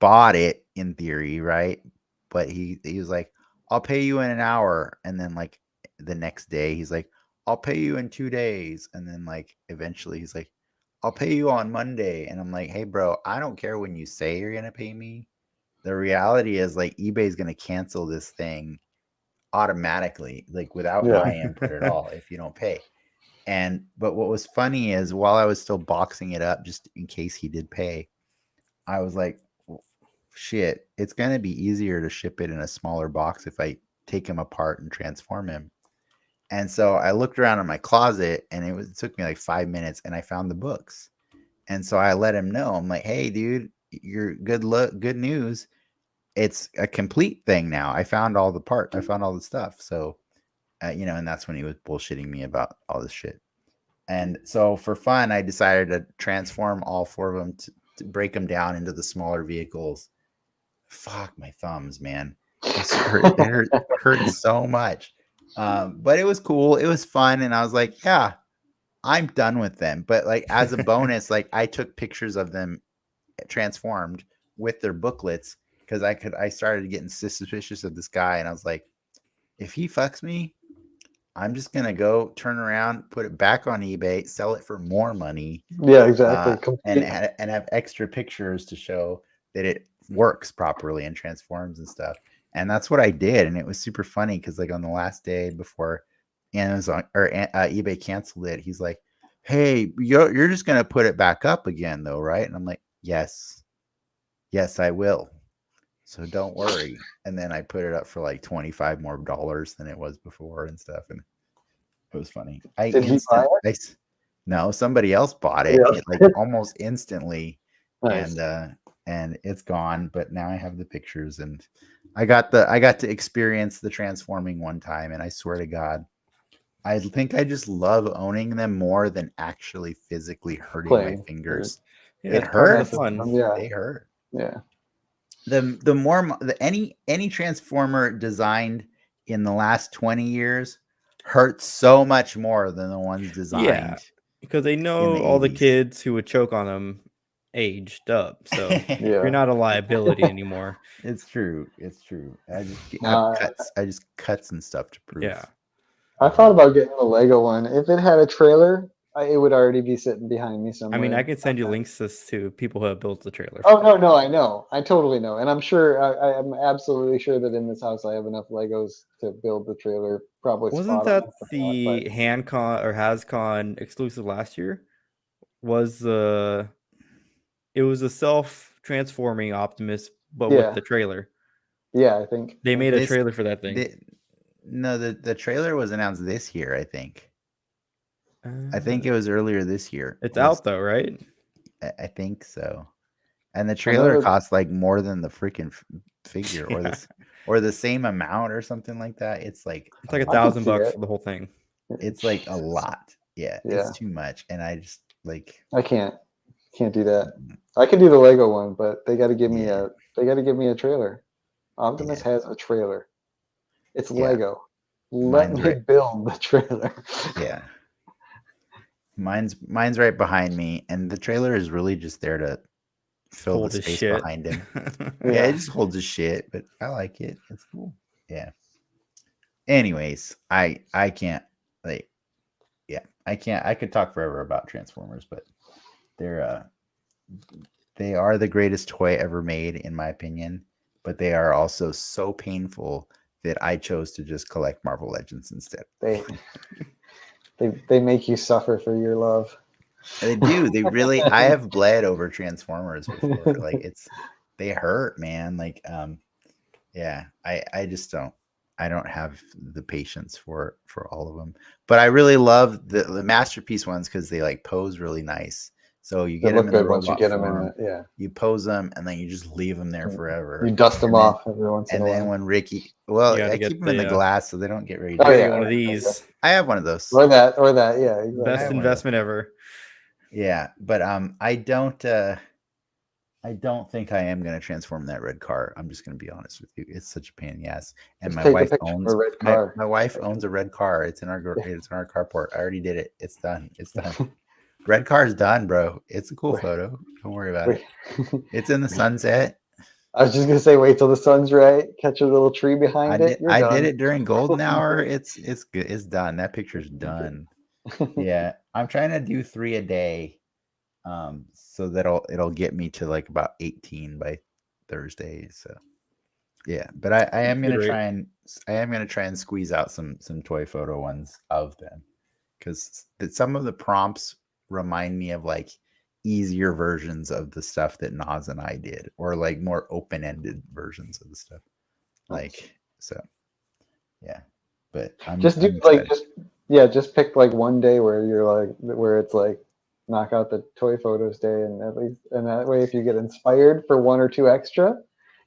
bought it in theory, right? But he was like, "I'll pay you in an hour," and then like the next day he's like, "I'll pay you in 2 days," and then like eventually he's like, I'll pay you on Monday. And I'm like, hey, bro, I don't care when you say you're going to pay me. The reality is like eBay's going to cancel this thing automatically, like without Yeah. my input at all if you don't pay. But what was funny is while I was still boxing it up, just in case he did pay, I was like, well, shit, it's going to be easier to ship it in a smaller box if I take him apart and transform him. And so I looked around in my closet and it took me like 5 minutes and I found the books. And so I let him know. I'm like, hey, dude, you're good news. It's a complete thing now. I found all the stuff. So, and that's when he was bullshitting me about all this shit. And so for fun, I decided to transform all 4 of them to break them down into the smaller vehicles. Fuck my thumbs, man. It hurt so much. But it was cool. It was fun. And I was like, yeah, I'm done with them. But like as a bonus, like I took pictures of them transformed with their booklets because I started getting suspicious of this guy. And I was like, if he fucks me, I'm just going to go turn around, put it back on eBay, sell it for more money. Yeah, exactly. And have extra pictures to show that it works properly and transforms and stuff. And that's what I did. And it was super funny because like on the last day before Amazon or eBay canceled it, he's like, hey, you're just going to put it back up again though, right? And I'm like, yes, I will. So don't worry. And then I put it up for like $25 more than it was before and stuff. And it was funny. Did he buy it? No, somebody else bought it, Yeah. like almost instantly. Nice. And it's gone, but now I have the pictures and I got to experience the transforming one time. And I swear to God, I think I just love owning them more than actually physically hurting my fingers. Yeah, it hurts. Yeah. They hurt. Yeah. Any transformer designed in the last 20 years hurts so much more than the ones designed. Yeah, because they know all the kids who would choke on them aged up, so you're not a liability anymore. It's true. I just have cuts. I just cuts and stuff to prove. Yeah. I thought about getting the Lego one. If it had a trailer, it would already be sitting behind me somewhere. I mean, I can send you links to people who have built the trailer. Oh, no, I know. I totally know. And I'm sure, I'm absolutely sure that in this house I have enough Legos to build the trailer. Probably wasn't that the HandCon or HasCon exclusive last year? It was a self-transforming Optimus, but with the trailer. Yeah, I think. They made a trailer for that thing. The trailer was announced this year, I think. I think it was earlier this year. It's out though, right? I think so. And the trailer costs like more than the freaking figure, or the same amount or something like that. It's like $1,000 for the whole thing. It's like a lot. Yeah, it's too much, and I just like I can't do that. I can do the Lego one, but they got to give me a trailer. Optimus has a trailer. It's Lego. Let me build the trailer. Yeah. Mine's right behind me, and the trailer is really just there to fill the space behind him. Yeah, it just holds his shit, but I like it. It's cool. Yeah. Anyways, I can't I could talk forever about Transformers, but they are the greatest toy ever made, in my opinion, but they are also so painful that I chose to just collect Marvel Legends instead. They make you suffer for your love. They do. They really. I have bled over Transformers before. Like they hurt, man. Like, yeah. I just don't. I don't have the patience for all of them. But I really love the masterpiece ones because they like pose really nice. So you They get look them in the good once you robot get them in form, the you pose them, and then you just leave them there You forever. dust them And then off every once in and a then while. when Ricky, You well, gotta I get keep them in the the, glass so they don't get really Oh, gotta dirty. get yeah. one of Okay. these. I have one of those. Or that. Yeah, I exactly. Best have one of those. investment ever. Yeah, but I don't think I am going to transform that red car. I'm just going to be honest with you. It's such a pain in the ass. And Just my take a wife picture of a owns red car. my wife owns a red car. It's in our carport. I already did it. It's done. It's done. Red car is done, bro. It's a cool photo. Don't worry about it. It's in the sunset. I was just gonna say, wait till the sun's right. Catch a little tree behind it. You're I done. did it during golden hour. It's good. It's done. That picture's done. Yeah, I'm trying to do 3 a day. So it'll get me to like about 18 by Thursday. So yeah, but I am gonna try and squeeze out some toy photo ones of them because some of the prompts remind me of like easier versions of the stuff that Nas and I did, or like more open-ended versions of the stuff. Like so, yeah. But I'm Just do I'm like excited. just pick like one day where you're like where it's like knock out the toy photos day, and at least and that way if you get inspired for one or two extra,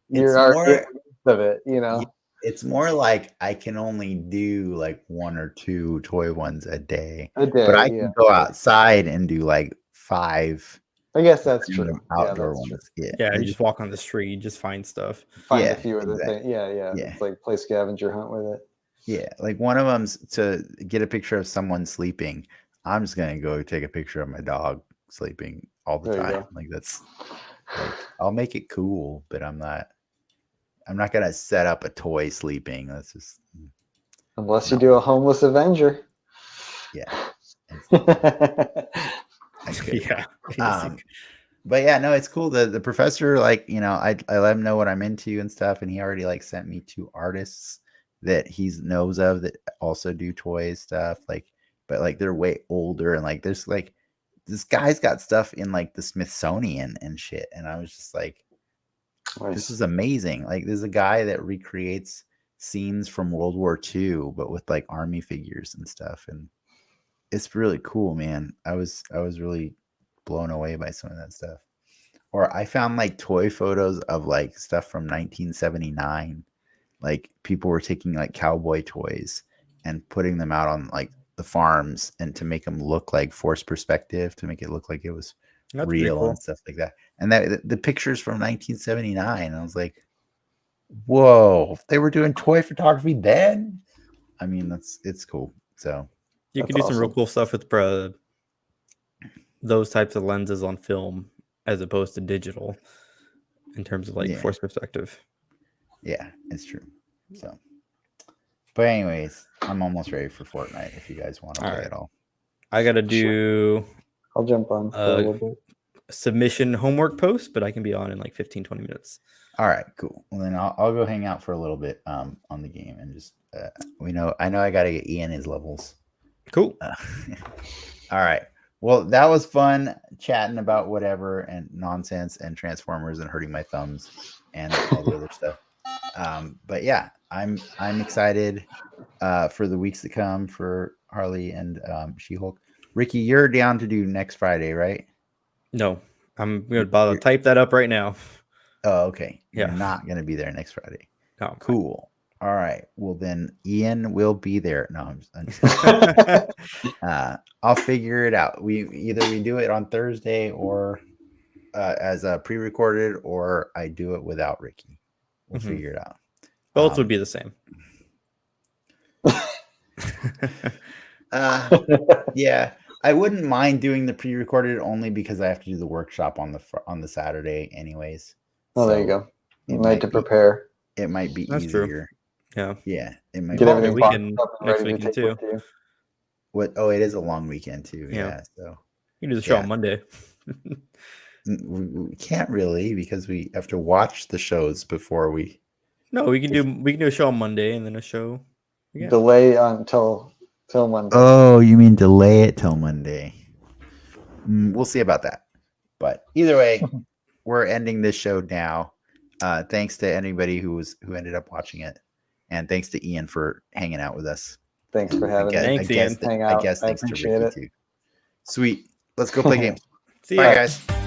It's you're already more at the midst of it, you know. Yeah, it's more like I can only do like 1 or 2 toy ones a day, A but I day, yeah. can go outside and do like 5 I guess that's random true. Yeah, outdoor that's true. ones. Yeah, Yeah, they you just just walk on the street, you just find stuff. Find a yeah, few other exactly. things. Yeah. Yeah, It's like play scavenger hunt with it. yeah. Like one of them's to get a picture of someone sleeping. I'm just gonna go take a picture of my dog sleeping all the There you time. go. Like that's like I'll make it cool, but I'm not gonna set up a toy sleeping. That's just Unless you not do a what homeless Avenger. yeah. I could. Yeah, Um, basic. but yeah, no, it's cool. The professor, like, I let him know what I'm into and stuff, and he already like sent me 2 artists that he knows of that also do toy stuff. Like, but like they're way older, and like there's like this guy's got stuff in like the Smithsonian and shit. And I was just like, this Nice. is amazing. Like, there's a guy that recreates scenes from World War II, but with like army figures and stuff, and it's really cool, man. I was really blown away by some of that stuff. Or I found like toy photos of like stuff from 1979. Like people were taking like cowboy toys and putting them out on like the farms and to make them look like forced perspective, to make it look like it was That's pretty real cool. and stuff like that. And that the pictures from 1979, I was like, whoa, they were doing toy photography then. I mean, it's cool. So You That's can do some real awesome. cool stuff with those types of lenses on film as opposed to digital in terms of like Yeah. force perspective. yeah, it's true. So, but anyways, I'm almost ready for Fortnite. If you guys want to play Alright. at all, I gotta do I'll jump on for a little bit. submission homework post, but I can be on in like 15-20 minutes. all right, cool. Well, then I'll go hang out for a little bit on the game and just I know I got to get Ian his levels. Cool. All right. Well, that was fun chatting about whatever and nonsense and Transformers and hurting my thumbs and all the other stuff. But yeah, I'm excited for the weeks to come for Harley and She-Hulk. Ricky, you're down to do next Friday, right? No, I'm gonna type that up right now. Oh, okay. Yeah. You're not gonna be there next Friday. No. Cool. All right. Well, then Ian will be there. No, I'm just I'll figure it out. We do it on Thursday or as a pre-recorded, or I do it without Ricky. We'll figure it out. Both would be the same. Yeah, I wouldn't mind doing the pre-recorded only because I have to do the workshop on the Saturday anyways. Oh, there you go. It Night might to be- prepare. It might be That's true. easier. Yeah. Yeah, it might Get be everything we boxed can up and next ready to weekend take too. with you. What? Oh, it is a long weekend too. Yeah. Yeah. So You can do the show Yeah. on Monday. we can't really because we have to watch the shows before we. No, we can do a show on Monday and then a show. Yeah. Delay until Monday. Oh, you mean delay it till Monday? We'll see about that. But either way, we're ending this show now. Thanks to anybody who ended up watching it, And thanks to Ian for hanging out with us. Thanks for having me. Thanks, Ian. Hang out. I guess I thanks to appreciate Ricky it. too. Sweet. Let's go play games. See Bye, ya. guys.